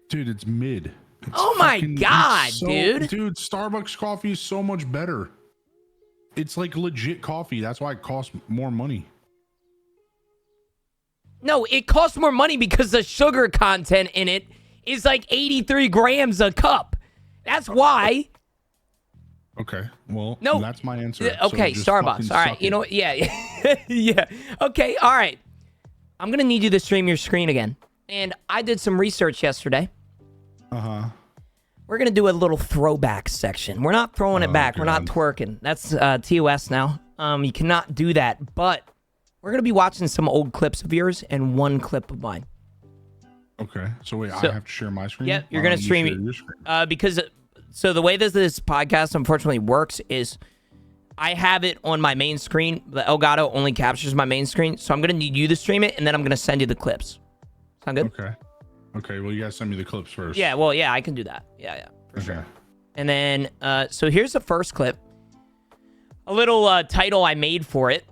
Dude, it's mid. Oh my God, dude. Dude, Starbucks coffee is so much better. It's like legit coffee. That's why it costs more money. No, it costs more money because the sugar content in it is like 83 grams a cup. That's why. Okay, well, no, that's my answer. Okay, so Starbucks. All right, you know what? Yeah. Yeah. Okay, all right. I'm going to need you to stream your screen again. And I did some research yesterday. Uh-huh. We're going to do a little throwback section. We're not throwing it back. God. We're not twerking. That's TOS now. You cannot do that. But we're going to be watching some old clips of yours and 1 clip of mine. Okay. So wait, I have to share my screen? Yeah, you're going to stream it. Because so the way this podcast unfortunately works is I have it on my main screen. The Elgato only captures my main screen, so I'm gonna need you to stream it, and then I'm gonna send you the clips. Sound good? Okay. Okay. Well, you guys send me the clips first. Yeah. Well, yeah, I can do that. Yeah, for Okay. sure. And then, so here's the first clip. A little title I made for it.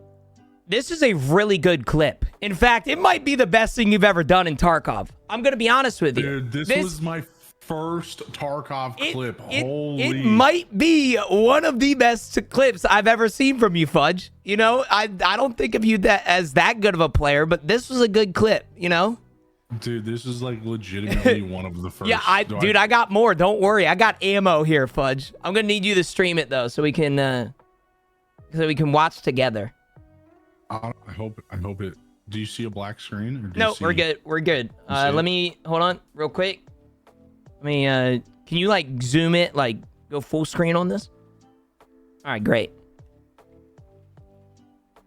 This is a really good clip. In fact, it might be the best thing you've ever done in Tarkov. I'm gonna be honest with you. Dude, this was my first Tarkov clip. Holy. It might be one of the best clips I've ever seen from you, Fudge. You know, I don't think of you as that good of a player, but this was a good clip, you know? Dude, this is like legitimately one of the first. Yeah, I got more. Don't worry. I got ammo here, Fudge. I'm going to need you to stream it, though, so we can watch together. I hope it. Do you see a black screen? Or do No, you see... we're good. We're good. Let me, hold on real quick. Let me, can you like zoom it, like go full screen on this? All right, great.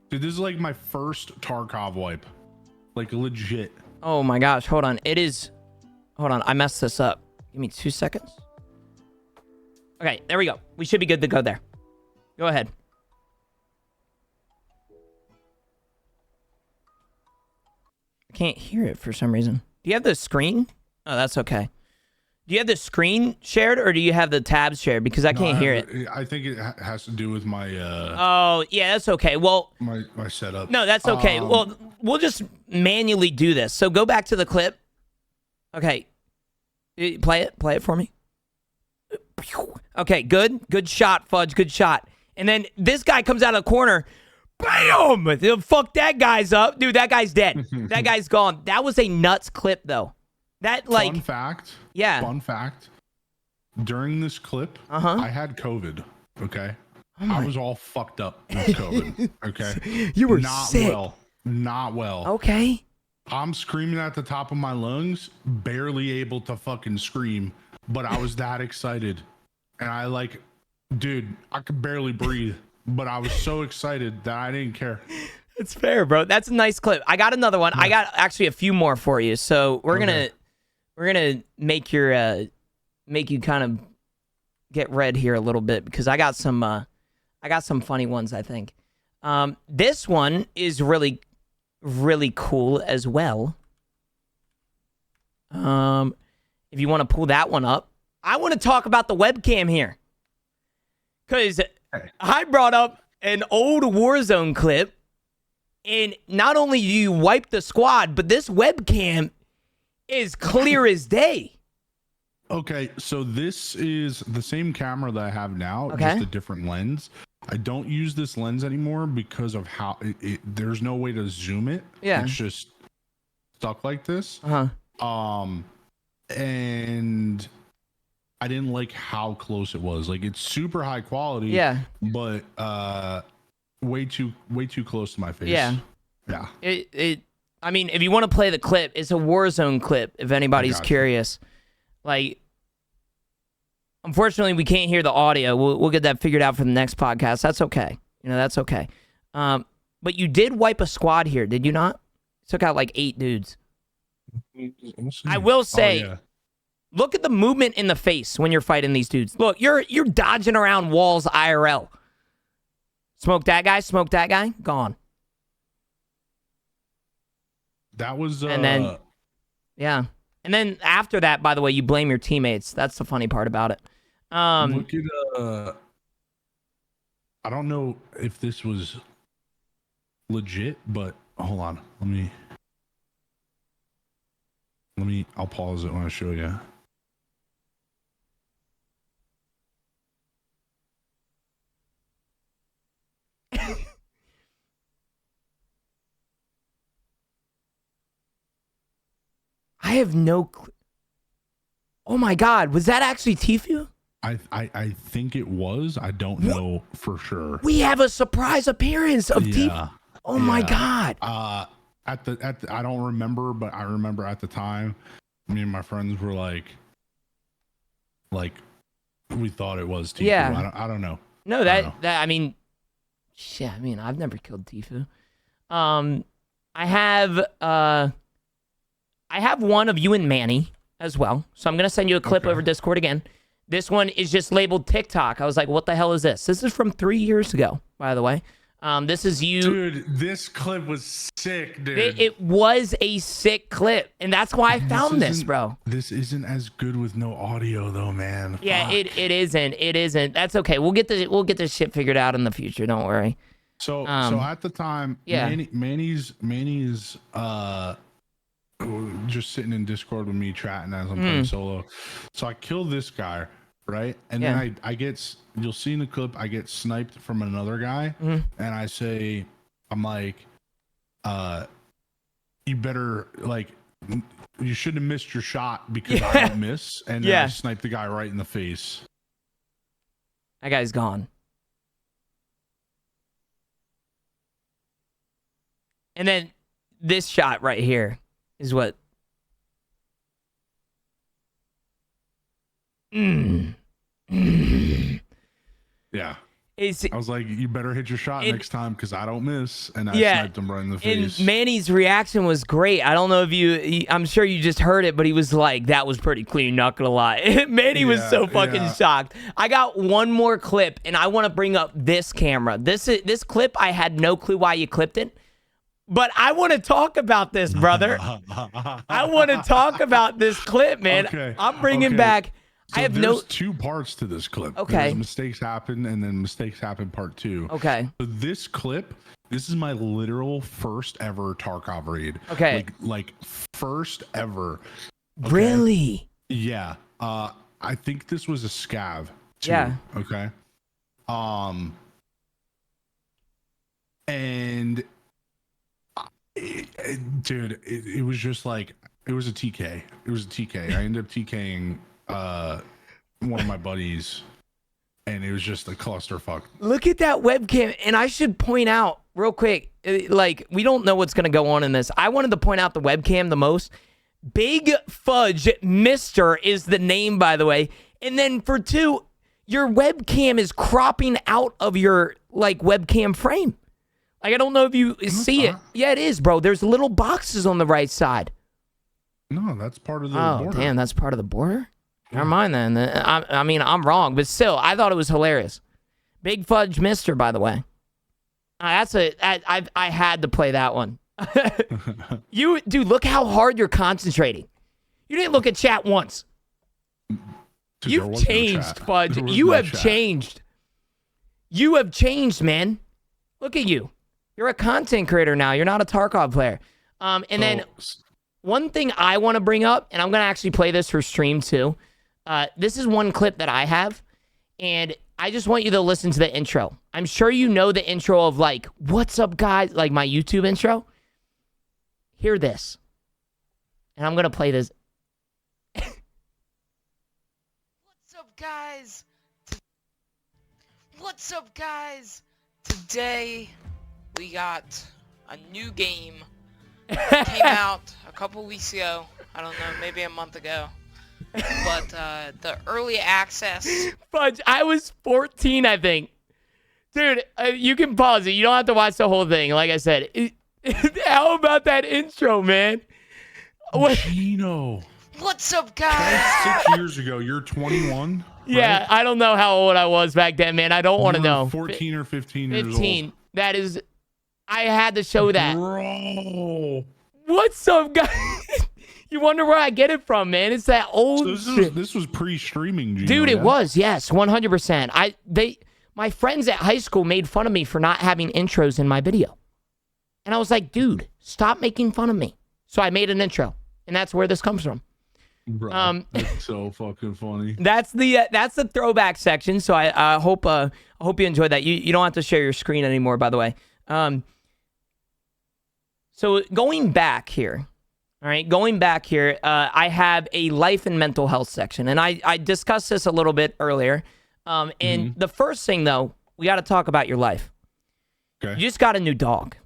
Dude, this is like my first Tarkov wipe. Like legit. Oh my gosh, hold on. Hold on, I messed this up. Give me 2 seconds. Okay, there we go. We should be good to go there. Go ahead. I can't hear it for some reason. Do you have the screen? Oh, that's okay. Do you have the screen shared or do you have the tabs shared? Because I can't hear it. I think it has to do with my oh, yeah, that's okay. Well, my setup. No, that's okay. Well, we'll just manually do this. So go back to the clip. Okay. Play it for me. Okay, good. Good shot, Fudge. Good shot. And then this guy comes out of the corner. Bam! Fuck that guy's up. Dude, that guy's dead. That guy's gone. That was a nuts clip, though. That, like... Fun fact. Yeah. Fun fact. During this clip, Uh-huh. I had COVID, okay? Oh my... I was all fucked up with COVID, okay? You were not sick. well. Not well. Okay. I'm screaming at the top of my lungs, barely able to fucking scream, but I was that excited. And I like, dude, I could barely breathe, but I was so excited that I didn't care. It's fair, bro. That's a nice clip. I got another one. Yeah. I got actually a few more for you. So we're gonna make your make you kind of get red here a little bit because I got some funny ones, I think. This one is really cool as well. If you want to pull that one up, I want to talk about the webcam here. Because I brought up an old Warzone clip, and not only do you wipe the squad, but this webcam is clear as day. Okay, so this is the same camera that I have now, okay. Just a different lens. I don't use this lens anymore because of how there's no way to zoom it. Yeah. It's just stuck like this. Uh-huh. And I didn't like how close it was. Like it's super high quality. Yeah. But way too close to my face. Yeah. Yeah. I mean, if you want to play the clip, it's a Warzone clip, if anybody's curious. Like, unfortunately, we can't hear the audio. We'll get that figured out for the next podcast. That's okay. You know, that's okay. But you did wipe a squad here, did you not? Took out like 8 dudes. I will say, look at the movement in the face when you're fighting these dudes. Look, you're dodging around walls IRL. Smoke that guy, gone. That was and then yeah. And then after that, by the way, you blame your teammates. That's the funny part about it. Look at I don't know if this was legit, but hold on. I'll pause it when I show you. I have no clue. Oh my God, was that actually Tfue? I think it was. I don't know for sure. We have a surprise appearance of Tfue. Oh my God. I don't remember, but I remember at the time, me and my friends were like we thought it was Tfue. Yeah. I don't know. No, that I mean, shit. I mean, I've never killed Tfue. I have one of you and Manny as well. So I'm gonna send you a clip over Discord again. This one is just labeled TikTok. I was like, what the hell is this? This is from 3 years ago, by the way. This is you. Dude, this clip was sick, dude. It was a sick clip, and that's why I found this, bro. This isn't as good with no audio, though, man. Yeah, Fuck. it isn't. It isn't. That's okay. We'll get this shit figured out in the future. Don't worry. So at the time, yeah. Manny's just sitting in Discord with me chatting as I'm playing solo. So I kill this guy, right? And then I get, you'll see in the clip, I get sniped from another guy, and I say, I'm like, you better, like, you shouldn't have missed your shot because I don't miss. And then I sniped the guy right in the face. That guy's gone. And then this shot right here is what. Yeah. I was like, you better hit your shot next time because I don't miss. And I sniped him right in the face. And Manny's reaction was great. I don't know if I'm sure you just heard it, but he was like, that was pretty clean, not gonna lie. Manny was so fucking shocked. I got one more clip, and I want to bring up this camera. This clip, I had no clue why you clipped it. But I want to talk about this, brother. I want to talk about this clip, man. Okay. I'm bringing back. So I have there's two parts to this clip. Okay. There's mistakes happen, and then mistakes happen part 2. Okay. So this clip, this is my literal first ever Tarkov raid. Okay. Like first ever. Okay? Really? Yeah. I think this was a scav too. Yeah. Okay. And dude, it was just like, it was a TK. It was a TK. I ended up TKing one of my buddies, and it was just a clusterfuck. Look at that webcam. And I should point out real quick, like, we don't know what's going to go on in this. I wanted to point out the webcam the most. Big Fudge Mr. is the name, by the way. And then for 2, your webcam is cropping out of your, like, webcam frame. Like, I don't know if you see it. Yeah, it is, bro. There's little boxes on the right side. No, that's part of the border. Oh, damn, that's part of the border? Never mind then. I mean, I'm wrong, but still, I thought it was hilarious. Big Fudge Mister, by the way. I had to play that one. Dude, look how hard you're concentrating. You didn't look at chat once. Dude, you've changed, Fudge. You have changed. You have changed, man. Look at you. You're a content creator now. You're not a Tarkov player. Then one thing I want to bring up, and I'm going to actually play this for stream too. This is one clip that I have, and I just want you to listen to the intro. I'm sure you know the intro of, like, what's up, guys? Like my YouTube intro. Hear this. And I'm going to play this. What's up, guys? What's up, guys? Today, we got a new game. Came out a couple weeks ago. I don't know, maybe a month ago. But the early access. Fudge, I was 14, I think. Dude, you can pause it. You don't have to watch the whole thing. Like I said, how about that intro, man? Gino. What's up, guys? That's 6 years ago. You're 21. Right? Yeah, I don't know how old I was back then, man. I don't want to know. 14 or 15 years old. 15. That is. I had to show that. Bro. What's up, guys? You wonder where I get it from, man. It's that old shit. This was pre-streaming, Gino, dude. It was, yes, 100%. My friends at high school made fun of me for not having intros in my video, and I was like, dude, stop making fun of me. So I made an intro, and that's where this comes from. Bro, that's so fucking funny. That's the throwback section. So I hope you enjoyed that. You don't have to share your screen anymore, by the way. So going back here. All right, going back here, I have a life and mental health section, and I discussed this a little bit earlier. And the first thing, though, we got to talk about your life. Okay. You just got a new dog.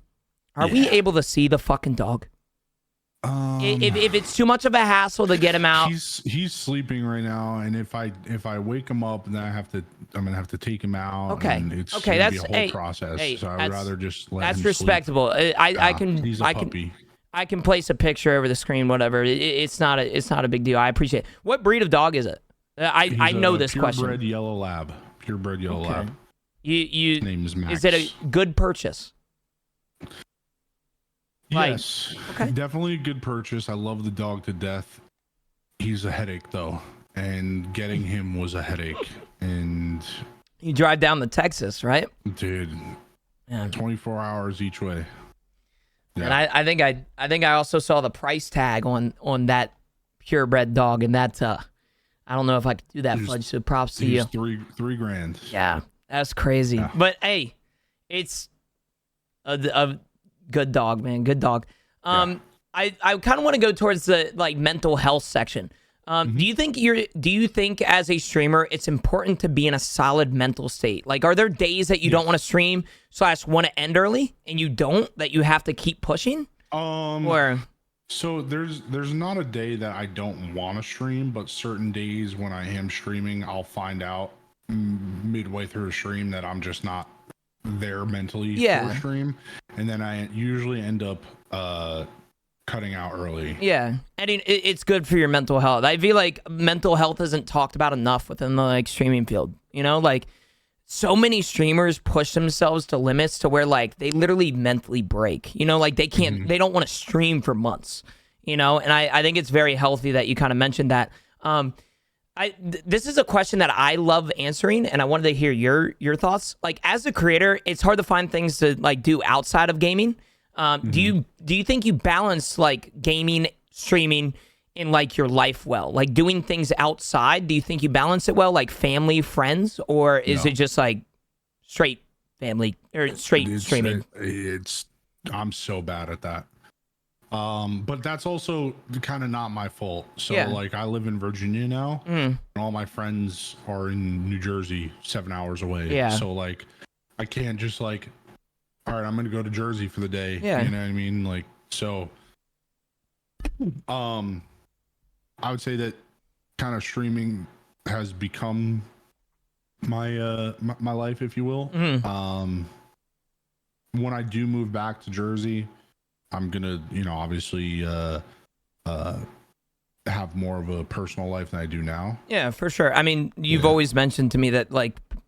Are we able to see the fucking dog? If it's too much of a hassle to get him out, he's sleeping right now, and if I wake him up, then I'm gonna have to take him out. Okay, and it's okay, that's that's a whole process. So I'd rather just let him respectable. Sleep. He's a puppy. I can place a picture over the screen, whatever. It's not a big deal. I appreciate it. What breed of dog is it? I know this question. Purebred yellow lab. Purebred yellow lab. His name is Max. Is it a good purchase? Yes, definitely a good purchase. I love the dog to death. He's a headache though, and getting him was a headache. And you drive down to Texas, right? Dude, 24 hours each way. Yeah. And I think I also saw the price tag on that purebred dog, and that's I don't know if I could do that, Fudge. So props to you. $3,000. Yeah, that's crazy. Yeah. But hey, it's a good dog, man. Good dog. I kind of want to go towards the mental health section. Do you think as a streamer it's important to be in a solid mental state? Like, are there days that you don't want to stream / want to end early and you don't, that you have to keep pushing? So there's not a day that I don't want to stream, but certain days when I am streaming, I'll find out midway through a stream that I'm just not there mentally for a stream, and then I usually end up cutting out early. Yeah, and it's good for your mental health. I feel like mental health isn't talked about enough within the streaming field. You know, so many streamers push themselves to limits to where they literally mentally break. You know, they can't, they don't want to stream for months. You know, and I think it's very healthy that you kind of mentioned that. This is a question that I love answering, and I wanted to hear your thoughts. As a creator, it's hard to find things to do outside of gaming. Do you think you balance gaming, streaming in your life well? Doing things outside, do you think you balance it well, family, friends, or is it just straight family or straight streaming? I'm so bad at that. But that's also kind of not my fault. So I live in Virginia now, and all my friends are in New Jersey, 7 hours away. Yeah. So I can't just all right, I'm gonna go to Jersey for the day. Yeah. You know what I mean? So I would say that kind of streaming has become my my life, if you will. When I do move back to Jersey, I'm gonna, obviously have more of a personal life than I do now. Yeah, for sure. I mean, you've always mentioned to me that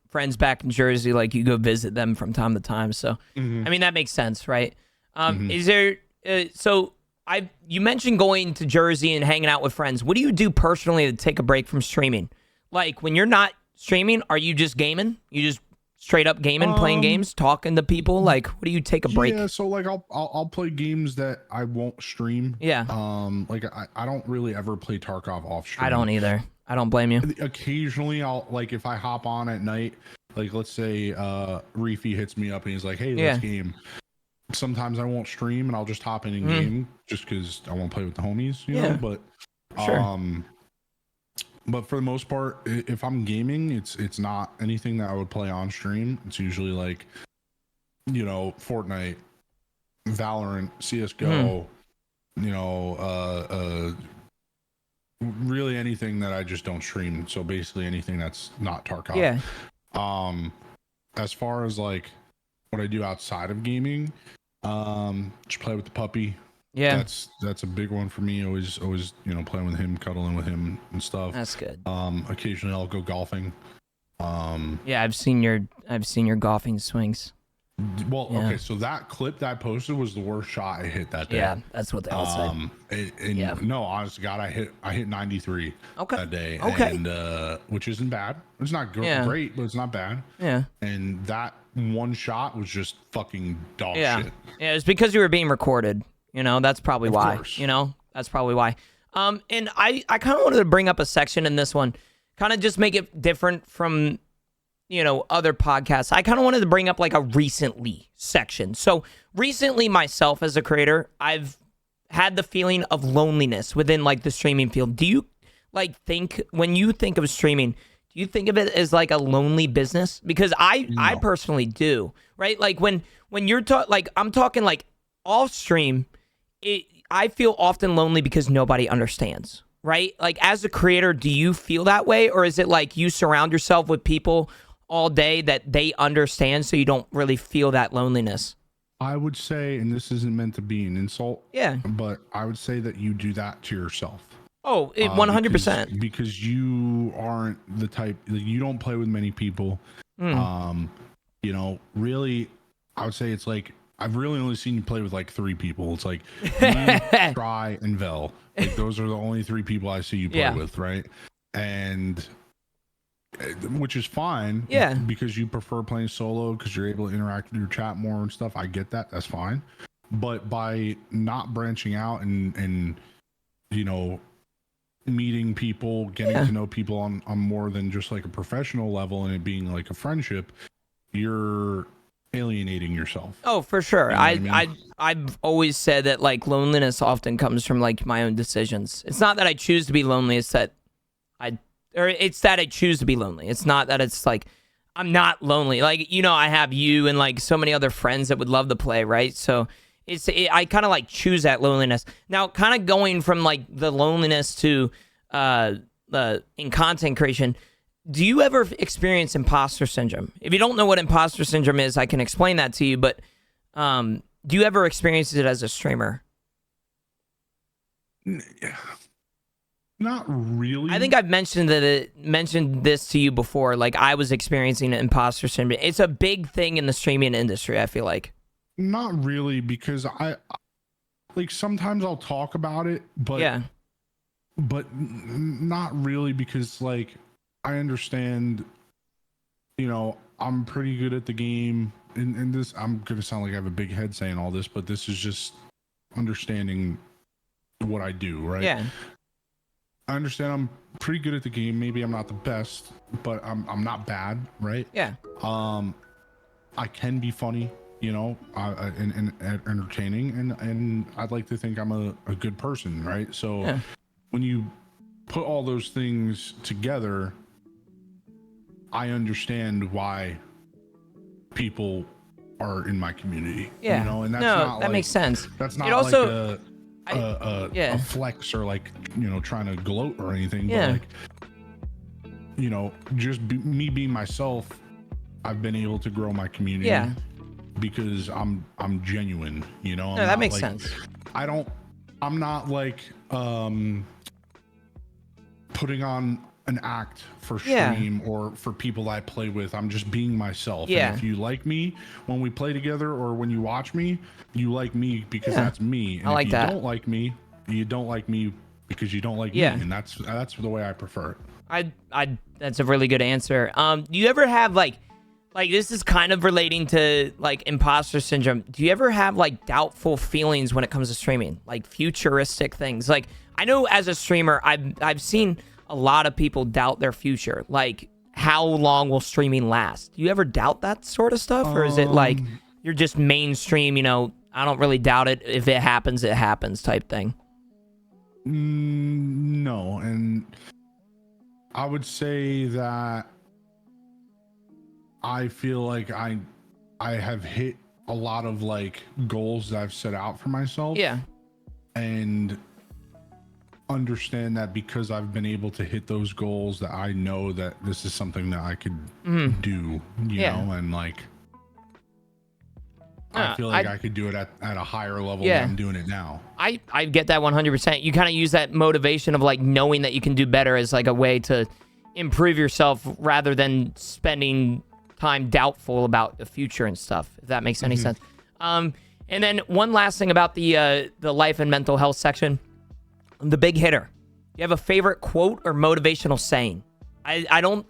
friends back in Jersey, you go visit them from time to time. So, I mean, that makes sense, right? Is there, you mentioned going to Jersey and hanging out with friends. What do you do personally to take a break from streaming? When you're not streaming, are you just gaming? You just straight up gaming, playing games, talking to people? What do you take a break? Yeah, so I'll play games that I won't stream. Yeah. I don't really ever play Tarkov off stream. I don't either. I don't blame you. Occasionally I'll if I hop on at night, let's say Reefy hits me up and he's like, hey, let's game. Sometimes I won't stream and I'll just hop in and game just because I want to play with the homies, you know. But but for the most part, if I'm gaming, it's not anything that I would play on stream. It's usually Fortnite, Valorant, CS:GO, really anything that I just don't stream. So basically anything that's not Tarkov. Yeah. As far as what I do outside of gaming, just play with the puppy. Yeah, that's a big one for me. Always playing with him, cuddling with him and stuff. That's good. Occasionally I'll go golfing. Yeah, I've seen your golfing swings. Well, okay, so that clip that I posted was the worst shot I hit that day. Yeah, that's what they all say. No, honest to God, I hit 93 that day. Okay. And which isn't bad. It's not great, but it's not bad. Yeah. And that one shot was just fucking dog shit. Yeah, it's because you were being recorded. That's probably why. That's probably why. And I kind of wanted to bring up a section in this one, kind of just make it different from other podcasts. I kind of wanted to bring up a recently section. So recently myself as a creator, I've had the feeling of loneliness within the streaming field. Do you think, when you think of streaming, do you think of it as a lonely business? Because I personally do, right? When you're I'm talking off stream, I feel often lonely because nobody understands, right? As a creator, do you feel that way? Or is it you surround yourself with people all day that they understand, so you don't really feel that loneliness? I would say, and this isn't meant to be an insult, but I would say that you do that to yourself. Oh, 100%. Because you aren't the type, you don't play with many people. You know, really, I would say it's like, I've really only seen you play with like 3 people. It's like me, Try, and Vel. Like those are the only 3 people I see you play with, right? And which is fine, because you prefer playing solo because you're able to interact with your chat more and stuff. I get that. That's fine. But by not branching out and you know, meeting people, getting to know people on more than just like a professional level and it being like a friendship, you're alienating yourself. Oh, for sure. You know what I mean? I've always said that like loneliness often comes from like my own decisions. It's not that I choose to be lonely, it's that I choose to be lonely. It's not that it's like I'm not lonely. Like, you know, I have you and like so many other friends that would love to play, right? So I kind of like choose that loneliness. Now, kind of going from like the loneliness to in content creation, do you ever experience imposter syndrome? If you don't know what imposter syndrome is, I can explain that to you, but do you ever experience it as a streamer? Not really. I think I've mentioned this to you before. Like I was experiencing imposter syndrome. It's a big thing in the streaming industry, I feel like. Not really, because I like sometimes I'll talk about it, but not really, because like I understand, you know, I'm pretty good at the game, and this, I'm gonna sound like I have a big head saying all this, but this is just understanding what I do, right? Yeah. I understand I'm pretty good at the game. Maybe I'm not the best, but I'm not bad, right? Yeah. I can be funny, you know, and entertaining, and I'd like to think I'm a good person, right? So when you put all those things together, I understand why people are in my community. Yeah. You know, and that's not that like, makes sense. That's not it also, like a flex or like, you know, trying to gloat or anything, but like, you know, just me being myself, I've been able to grow my community because I'm genuine, you know. No, that makes sense. I'm not like putting on an act for stream or for people I play with. I'm just being myself. And if you like me when we play together or when you watch me, you like me because that's me. And I like if that. You don't like me, you don't like me because you don't like me, and that's the way I prefer it. That's a really good answer. Do you ever have like this is kind of relating to like imposter syndrome. Do you ever have like doubtful feelings when it comes to streaming, like futuristic things? Like I know as a streamer, I've seen a lot of people doubt their future. Like how long will streaming last? Do you ever doubt that sort of stuff, or is it like you're just mainstream? You know, I don't really doubt it. If it happens type thing. No, and I would say that I feel like I have hit a lot of like goals that I've set out for myself. Yeah. And understand that because I've been able to hit those goals, that I know that this is something that I could do, you know, and like I feel like I could do it at a higher level than I'm doing it now. I get that 100%. You kind of use that motivation of like knowing that you can do better as like a way to improve yourself rather than spending time doubtful about the future and stuff, if that makes any sense. And then one last thing about the life and mental health section, the big hitter. You have a favorite quote or motivational saying? I don't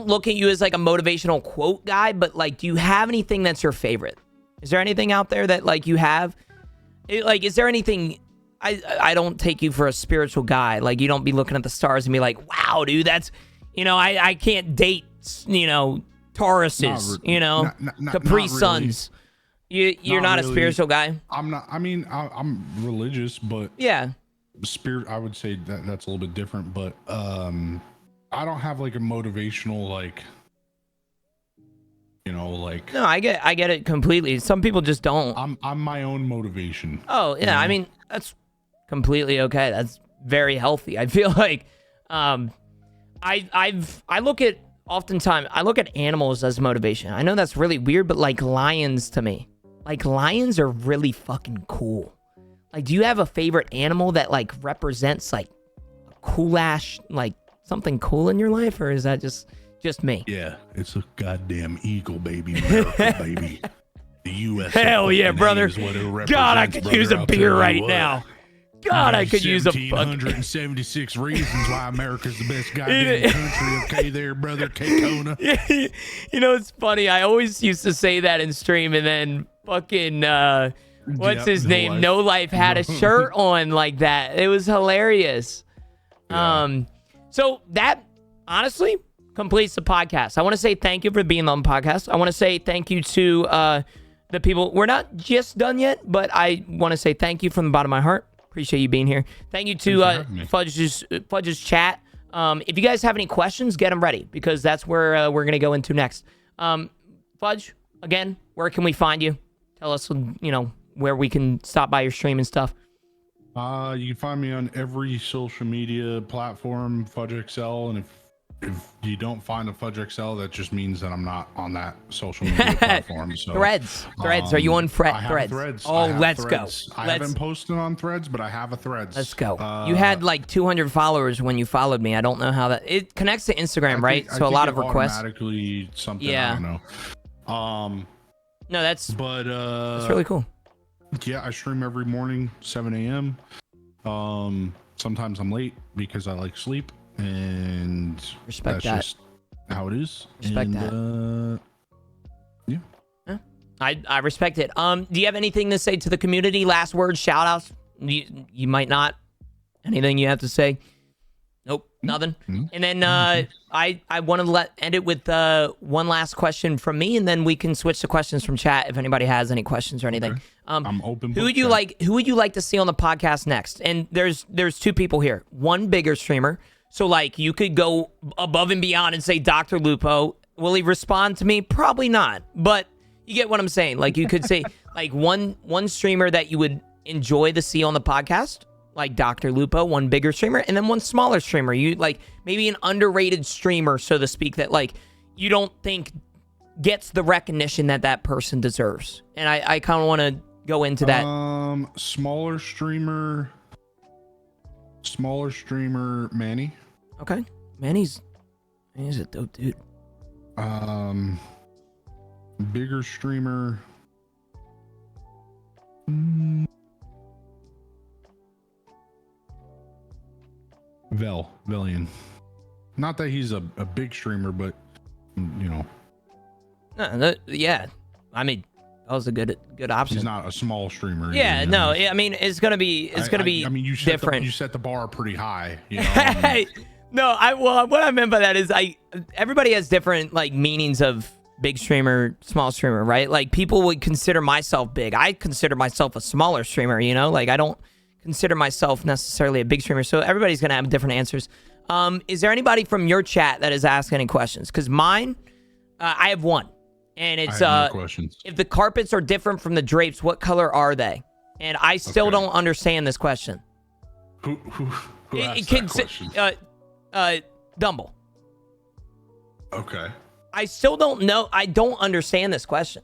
look at you as like a motivational quote guy, but like, do you have anything that's your favorite? Is there anything out there that like you have? Is there anything? I don't take you for a spiritual guy. Like you don't be looking at the stars and be like, wow, dude, that's, you know, I can't date, you know, Tauruses, you know, Capri Suns. You're not really a spiritual guy. I'm not. I mean, I'm religious, but spirit. I would say that that's a little bit different. But I don't have like a motivational like. You know, like. No, I get it completely. Some people just don't. I'm my own motivation. Oh yeah, you know? I mean that's completely okay. That's very healthy. I feel like, I look at. Oftentimes, I look at animals as motivation. I know that's really weird, but like lions to me, like lions are really fucking cool. Like, do you have a favorite animal that like represents like a cool ass, like something cool in your life, or is that just me? Yeah, it's a goddamn eagle, baby, America, baby. The U.S. Hell yeah, brother. Is what it God, I represents, could brother. use a I'll beer tell you right what. now. God, I could use a fucking... 1,776 reasons why America's the best goddamn country. Okay, there, brother, K-Kona. You know, it's funny. I always used to say that in stream, and then fucking what's his name? No Life had a shirt on like that. It was hilarious. Yeah. So that honestly completes the podcast. I want to say thank you for being on the podcast. I want to say thank you to the people. We're not just done yet, but I want to say thank you from the bottom of my heart. Appreciate you being here. Thank you to Fudge's chat. If you guys have any questions, get them ready, because that's where we're going to go into next. Fudge, again, where can we find you? Tell us, where we can stop by your stream and stuff. You can find me on every social media platform, FudgeXL, and if you don't find a FudgeXL, that just means that I'm not on that social media platform. So Threads. Are you on Threads? Threads. Oh, let's go. I haven't posted on Threads, but I have a Threads. Let's go. You had like 200 followers when you followed me. I don't know how that... It connects to Instagram, right? So a lot of requests. Automatically something, yeah. I don't know. No, that's really cool. Yeah, I stream every morning, 7 a.m. Sometimes I'm late because I like sleep. And respect that's just how it is. Respect that. Yeah. I respect it. Do you have anything to say to the community? Last words, shout outs? You might not. Anything you have to say? Nope, nothing. Mm-hmm. And then I want to end it with one last question from me, and then we can switch to questions from chat if anybody has any questions or anything. Okay. I'm open. Who would you like to see on the podcast next? And there's two people here. One bigger streamer. So, like, you could go above and beyond and say, Dr. Lupo, will he respond to me? Probably not. But you get what I'm saying. Like, you could say, like, one streamer that you would enjoy to see on the podcast, like Dr. Lupo, one bigger streamer, and then one smaller streamer. You, like, maybe an underrated streamer, so to speak, that, like, you don't think gets the recognition that person deserves. And I kind of want to go into that. Smaller streamer, Manny. Okay, Manny's a dope dude. Bigger streamer. Velian. Not that he's a big streamer, but yeah. I mean, that was a good option. He's not a small streamer. Yeah, no. I mean, it's gonna be I mean, different. You set the bar pretty high. You know? No, what I meant by that is everybody has different like meanings of big streamer, small streamer, right? Like people would consider myself big. I consider myself a smaller streamer, like I don't consider myself necessarily a big streamer. So everybody's going to have different answers. Is there anybody from your chat that is asking any questions? Cuz mine I have one. And it's I have no questions. If the carpets are different from the drapes, what color are they? And I still don't understand this question. Who asked that question? Dumble. Okay. I still don't know. I don't understand this question.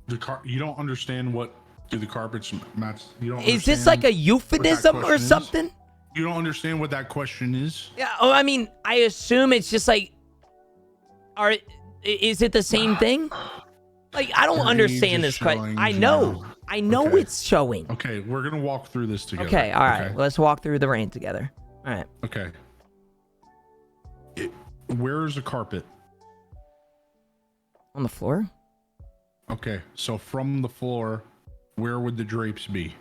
You don't understand what do the carpets match? You don't. Is this like a euphemism or something? You don't understand what that question is? Yeah. Oh, I mean, I assume it's just like, is it the same thing? Like, I don't understand this question. I know okay. It's showing. Okay, we're gonna walk through this together. Okay. All right. Let's walk through the rain together. All right. Okay. Where is the carpet? On the floor? Okay, so from the floor, where would the drapes be?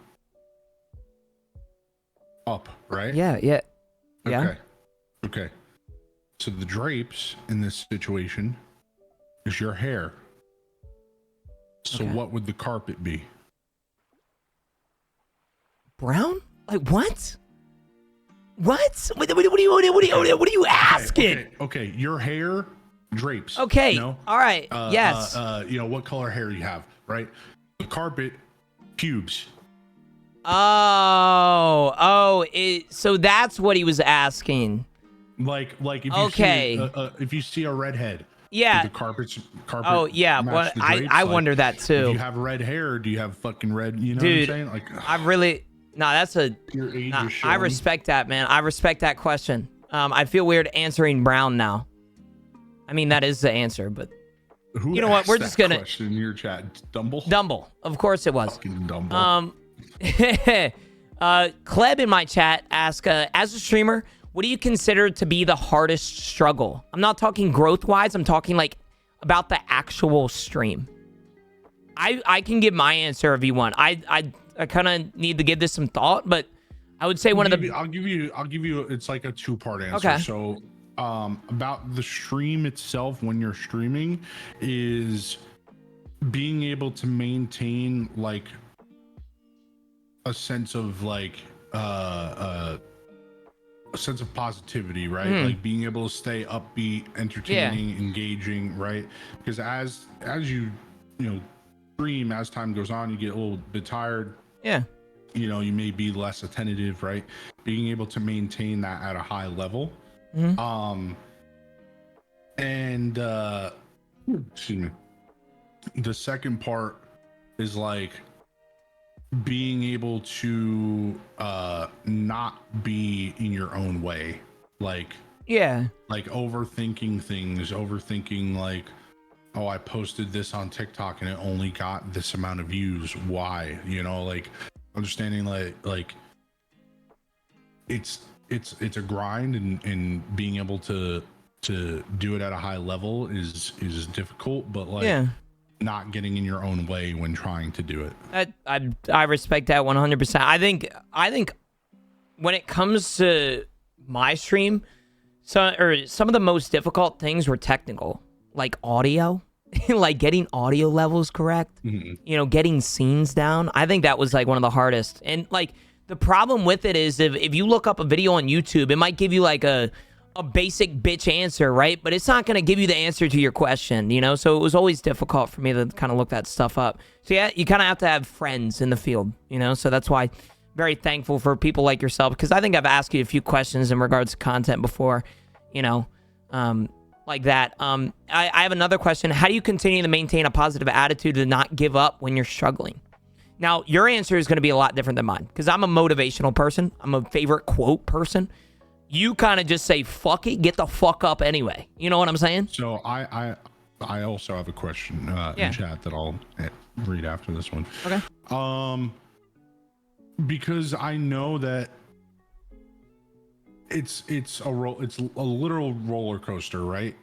Up, right? Yeah. Okay. So the drapes in this situation is your hair. So what would the carpet be? Brown? Like what? What? What are you asking? Okay. Your hair drapes. Okay. You know? All right. Yes. What color hair you have, right? The carpet, pubes. So that's what he was asking. Like if you see if you see a redhead. Yeah. Do the carpet Oh yeah. match Well, the drapes? I Like, wonder that if too. you have red hair, do you have fucking red? You know Dude, what I'm saying? Like, I really no. That's a. your age Nah, is I showing. respect that, man. I respect that question. I feel weird answering brown now. I mean, that is the answer, but Who you know what? asked We're that just gonna question in your chat. Dumble. Dumble. Of course it was. Fucking Dumble. Kleb in my chat asked, as a streamer, what do you consider to be the hardest struggle? I'm not talking growth-wise. I'm talking like about the actual stream. I can give my answer if you want. I kind of need to give this some thought, but I would say one of the. I'll give you. It's like a two-part answer. Okay. So, about the stream itself, when you're streaming, is being able to maintain like a sense of like a sense of positivity, right? Like being able to stay upbeat, entertaining, engaging, right? Because as you stream, as time goes on, you get a little bit tired. Yeah. You may be less attentive, right? Being able to maintain that at a high level. And excuse me. The second part is like being able to not be in your own way, like overthinking things, like, oh, I posted this on TikTok and it only got this amount of views, why? Like understanding like it's a grind, and being able to do it at a high level is difficult, but like not getting in your own way when trying to do it. I respect that 100%. I think when it comes to my stream, some of the most difficult things were technical, like audio, like getting audio levels correct, getting scenes down. I think that was like one of the hardest. And like the problem with it is if you look up a video on YouTube, it might give you like a basic bitch answer, right? But it's not going to give you the answer to your question, So it was always difficult for me to kind of look that stuff up. So yeah, you kind of have to have friends in the field, So that's why very thankful for people like yourself, because I think I've asked you a few questions in regards to content before, like that. I have another question. How do you continue to maintain a positive attitude to not give up when you're struggling? Now, your answer is going to be a lot different than mine, because I'm a motivational person. I'm a favorite quote person. You kind of just say, fuck it, get the fuck up anyway. You know what I'm saying? So I also have a question in chat that I'll read after this one. Okay. Because I know that it's a literal roller coaster, right?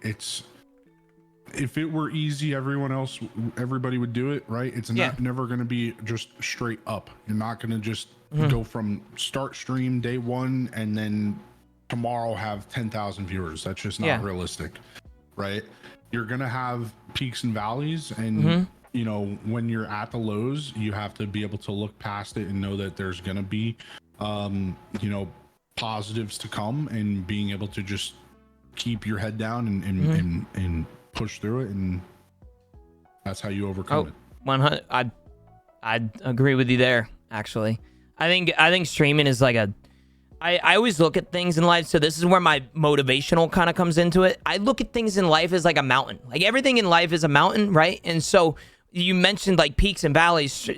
If it were easy, everybody would do it, right? It's never going to be just straight up. You're not going to just go from start stream day one and then tomorrow have 10,000 viewers. That's just not realistic, right? You're gonna have peaks and valleys, and when you're at the lows, you have to be able to look past it and know that there's gonna be positives to come, and being able to just keep your head down and push through it, and that's how you overcome it. 100. I'd agree with you there, actually. I think streaming is like I always look at things in life, so this is where my motivational kind of comes into it. I look at things in life as like a mountain. Like everything in life is a mountain, right? And so you mentioned like peaks and valleys.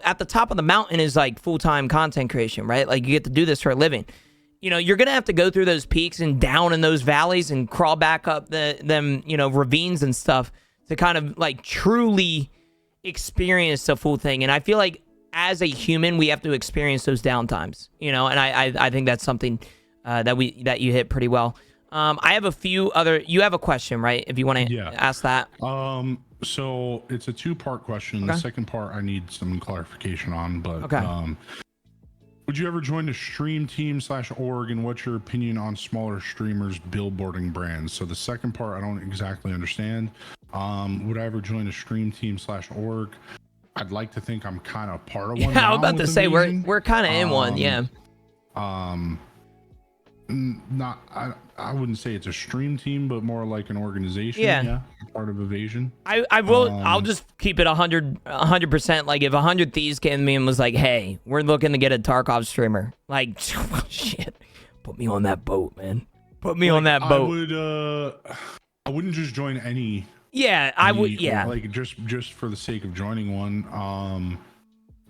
At the top of the mountain is like full-time content creation, right? Like you get to do this for a living. You're going to have to go through those peaks and down in those valleys and crawl back up them ravines and stuff to kind of like truly experience the full thing. And I feel like as a human, we have to experience those downtimes, and I think that's something that you hit pretty well. I have a few other. You have a question, right? If you want to ask that. So it's a two-part question. Okay. The second part I need some clarification on, but okay. Would you ever join a stream team /org, and what's your opinion on smaller streamers billboarding brands? So the second part I don't exactly understand. Would I ever join a stream team /org? I'd like to think I'm kind of part of one. Yeah, I was about to say we're kind of in one. Yeah. Not I wouldn't say it's a stream team, but more like an organization. Yeah. Part of Evasion. I will. I'll just keep it 100%. Like if 100 Thieves came to me and was like, "Hey, we're looking to get a Tarkov streamer," like, shit, put me on that boat, man. Put me on that boat. I wouldn't just join any. Yeah, I would. Yeah, like just for the sake of joining one.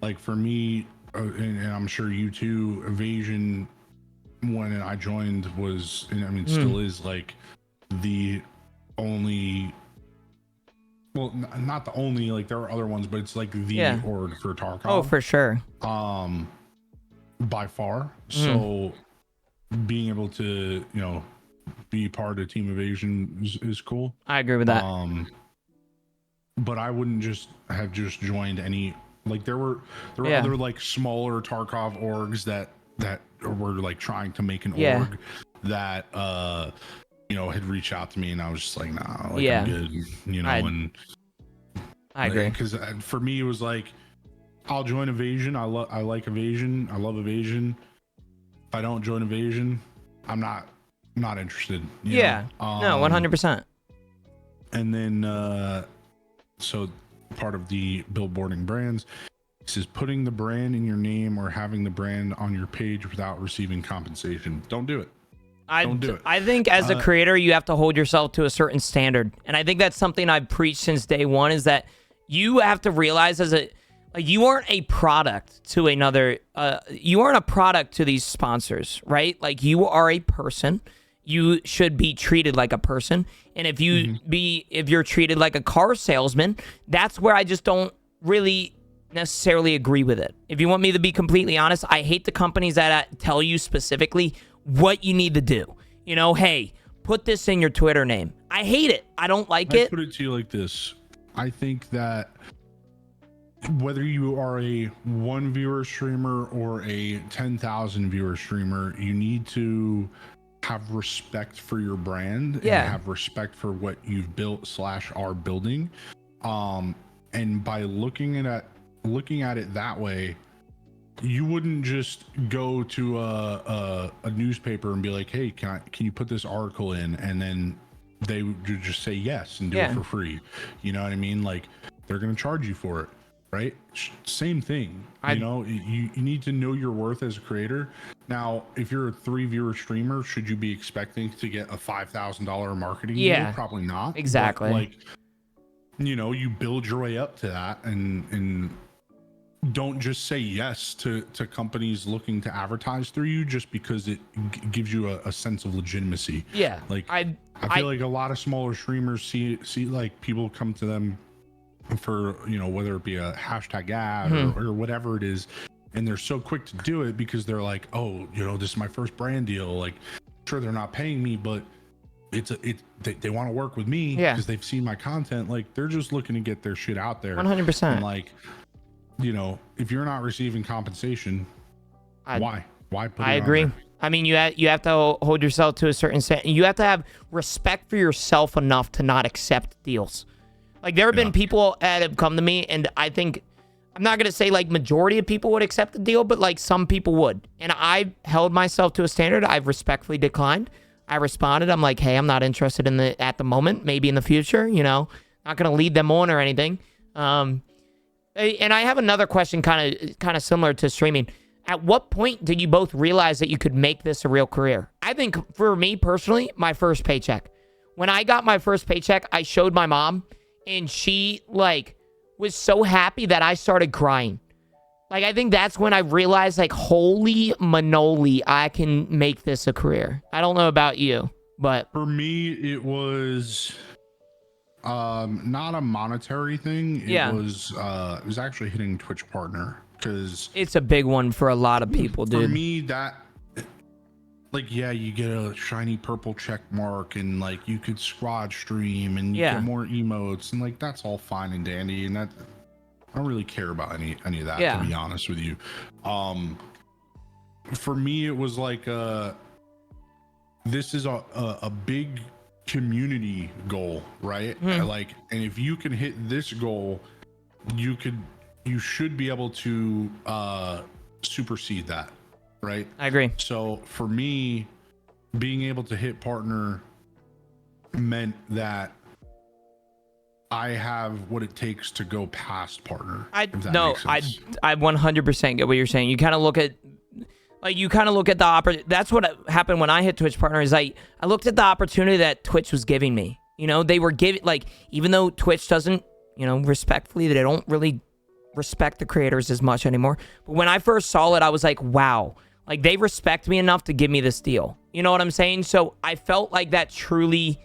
Like for me, and I'm sure you too, Evasion, when I joined was, and I mean, still is like the only. Well, not the only. Like there are other ones, but it's like the org for Tarkov. Oh, for sure. By far. So being able to, be part of Team Evasion is cool. I agree with that. But I wouldn't have joined any. Like there were other like smaller Tarkov orgs that were like trying to make an org that had reached out to me, and I was just like, nah, like I'm good, and I agree. Because for me it was like, I'll join Evasion. I like Evasion. I love Evasion. If I don't join Evasion, I'm not interested. No, 100%. And then so part of the billboarding brands, this is putting the brand in your name or having the brand on your page without receiving compensation. Don't do it. Don't do it. I think as a creator, you have to hold yourself to a certain standard. And I think that's something I've preached since day one, is that you have to realize you aren't a product to another, you aren't a product to these sponsors, right? Like you are a person. You should be treated like a person. And if you're treated like a car salesman, that's where I just don't really necessarily agree with it. If you want me to be completely honest, I hate the companies that tell you specifically what you need to do. Hey, put this in your Twitter name. I hate it. I don't like it. I put it to you like this. I think that whether you are a 1 viewer streamer or a 10,000 viewer streamer, you need to have respect for your brand and have respect for what you've built / are building. And by looking at it that way, you wouldn't just go to a newspaper and be like, hey, can you put this article in? And then they would just say yes and do it for free. You know what I mean? Like they're going to charge you for it. Right? Same thing. You need to know your worth as a creator. Now, if you're a 3 viewer streamer, should you be expecting to get a $5,000 marketing deal? Probably not. Exactly. But you build your way up to that, and don't just say yes to companies looking to advertise through you just because it gives you a sense of legitimacy. Yeah. Like I feel like a lot of smaller streamers see like people come to them for whether it be a hashtag ad or whatever it is, and they're so quick to do it because they're like, oh, this is my first brand deal. Like, sure, they're not paying me, but they want to work with me because they've seen my content. Like, they're just looking to get their shit out there 100%. And like, if you're not receiving compensation, why put it I agree. on there? I mean, you have to hold yourself to a certain set. You have to have respect for yourself enough to not accept deals. Like, there have been people that have come to me, and I think, I'm not going to say, like, majority of people would accept the deal, but, like, some people would. And I held myself to a standard. I've respectfully declined. I responded. I'm like, hey, I'm not interested at the moment. Maybe in the future, not going to lead them on or anything. And I have another question kind of similar to streaming. At what point did you both realize that you could make this a real career? I think, for me personally, my first paycheck. When I got my first paycheck, I showed my mom, and she, like, was so happy that I started crying. Like, I think that's when I realized, like, holy manoli, I can make this a career. I don't know about you, but... For me, it was not a monetary thing. It was actually hitting Twitch Partner, because... It's a big one for a lot of people, dude. For me, that... Like, you get a shiny purple check mark, and like you could squad stream, and you get more emotes, and like that's all fine and dandy, and that I don't really care about any of that, to be honest with you. For me, it was like this is a big community goal, right? Like, and if you can hit this goal, you should be able to supersede that. Right? I agree. So for me, being able to hit partner meant that I have what it takes to go past partner. I 100% get what you're saying. You kind of look at the opportunity. That's what happened when I hit Twitch Partner. Is I looked at the opportunity that Twitch was giving me. You know, they were giving, like, even though Twitch doesn't, you know, respectfully, they don't really respect the creators as much anymore. But when I first saw it, I was like, wow, like, they respect me enough to give me this deal. You know what I'm saying? So I felt like that truly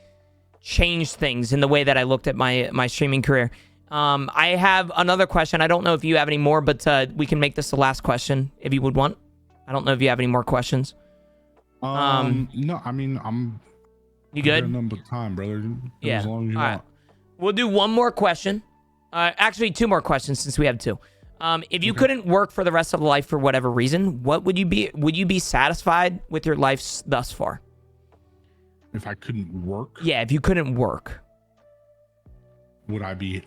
changed things in the way that I looked at my streaming career. I have another question. I don't know if you have any more, but we can make this the last question if you would want. I don't know if you have any more questions. No, I mean, you good? Number time, brother. Yeah. As long as you want. Right. We'll do one more question. Actually, two more questions since we have two. If you couldn't work for the rest of life for whatever reason, what would you be? Would you be satisfied with your life thus far? If I couldn't work? Yeah, if you couldn't work. Would I be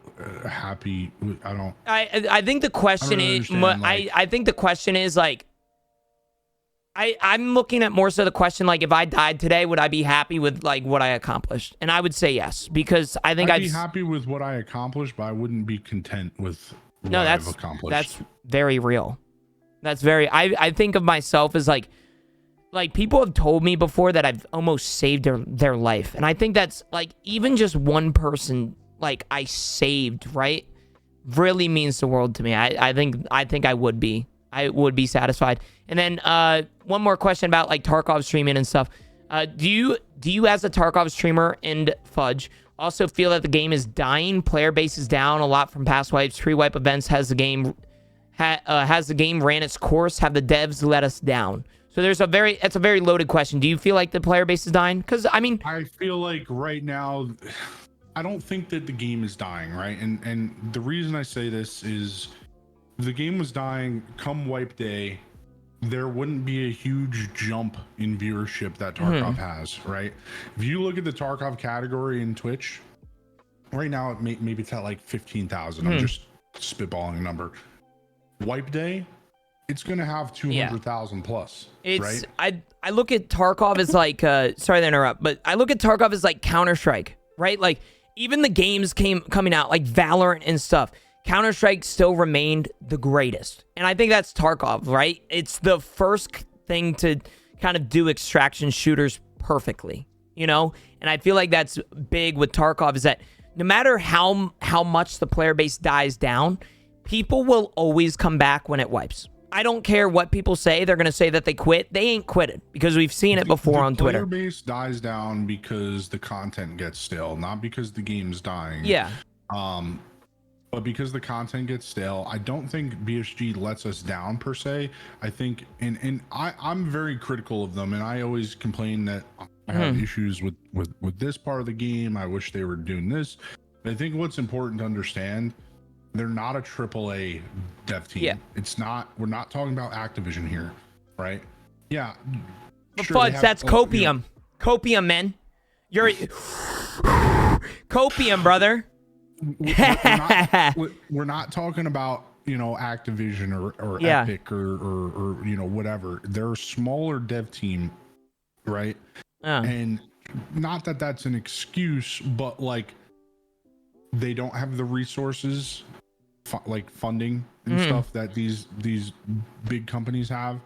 happy? I don't. I think the question is. I think the question is like. I'm looking at more so the question like, if I died today, would I be happy with like what I accomplished? And I would say yes, because I think I'd be happy with what I accomplished, but I wouldn't be content with what I've accomplished. That's very real. That's very. I think of myself as like people have told me before that I've almost saved their life, and I think that's like even just one person like I saved, right, really means the world to me. I think I would be satisfied. And then one more question about like Tarkov streaming and stuff. Do you as a Tarkov streamer and Fudge also feel that the game is dying? Player base is down a lot from past wipes. Pre-wipe events has the game ran its course? Have the devs let us down? So it's a very loaded question. Do you feel like the player base is dying? Because I mean, I feel like right now, I don't think that the game is dying, right? And the reason I say this is the game was dying come wipe day. There wouldn't be a huge jump in viewership that Tarkov has, right? If you look at the Tarkov category in Twitch, right now, maybe it's at like 15,000. I'm just spitballing a number. Wipe day, it's going to have 200,000 plus, right? I look at Tarkov as like, sorry to interrupt, but I look at Tarkov as like Counter-Strike, right? Like, even the games coming out, like Valorant and stuff, Counter-Strike still remained the greatest. And I think that's Tarkov, right? It's the first thing to kind of do extraction shooters perfectly, you know? And I feel like that's big with Tarkov is that no matter how much the player base dies down, people will always come back when it wipes. I don't care what people say. They're going to say that they quit. They ain't quitted because we've seen it before on Twitter. The player base dies down because the content gets stale, not because the game's dying. Yeah. But because the content gets stale, I don't think BSG lets us down per se. I think, and I'm very critical of them, and I always complain that I have issues with this part of the game. I wish they were doing this. But I think what's important to understand, they're not a AAA dev team. Yeah. It's not. We're not talking about Activision here, right? Yeah. But sure, Fudge, that's copium. You know, copium, man. You're copium, brother. We're not talking about, you know, Activision or Epic or you know, whatever. They're a smaller dev team, right? And not that that's an excuse, but like they don't have the resources, like funding and stuff that these big companies have.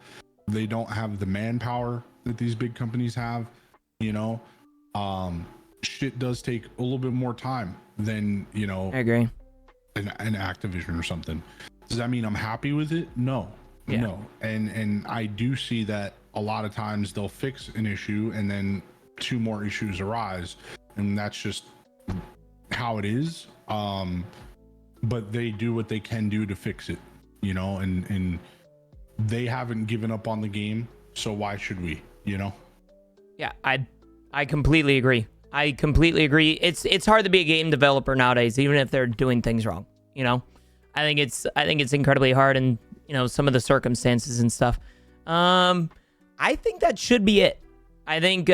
They don't have the manpower that these big companies have, you know. Shit does take a little bit more time than, you know, I agree, an Activision or something. Does that mean I'm happy with it? No. And I do see that a lot of times they'll fix an issue and then two more issues arise, and that's just how it is. But they do what they can do to fix it, you know, and they haven't given up on the game, so why should we, you know? Yeah, I completely agree. I completely agree. It's hard to be a game developer nowadays, even if they're doing things wrong. You know, I think it's incredibly hard, and you know, some of the circumstances and stuff. I think that should be it. I think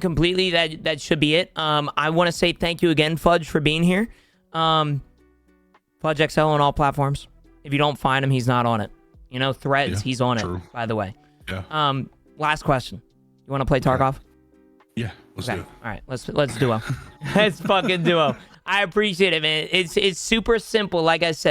completely that should be it. I want to say thank you again, Fudge, for being here. FudgeXL on all platforms. If you don't find him, he's not on it. You know, Threads, he's on it. By the way. Yeah. Last question. You want to play Tarkov? Yeah, let's do it. All right, let's duo. Let's fucking duo. I appreciate it, man. It's super simple, like I said.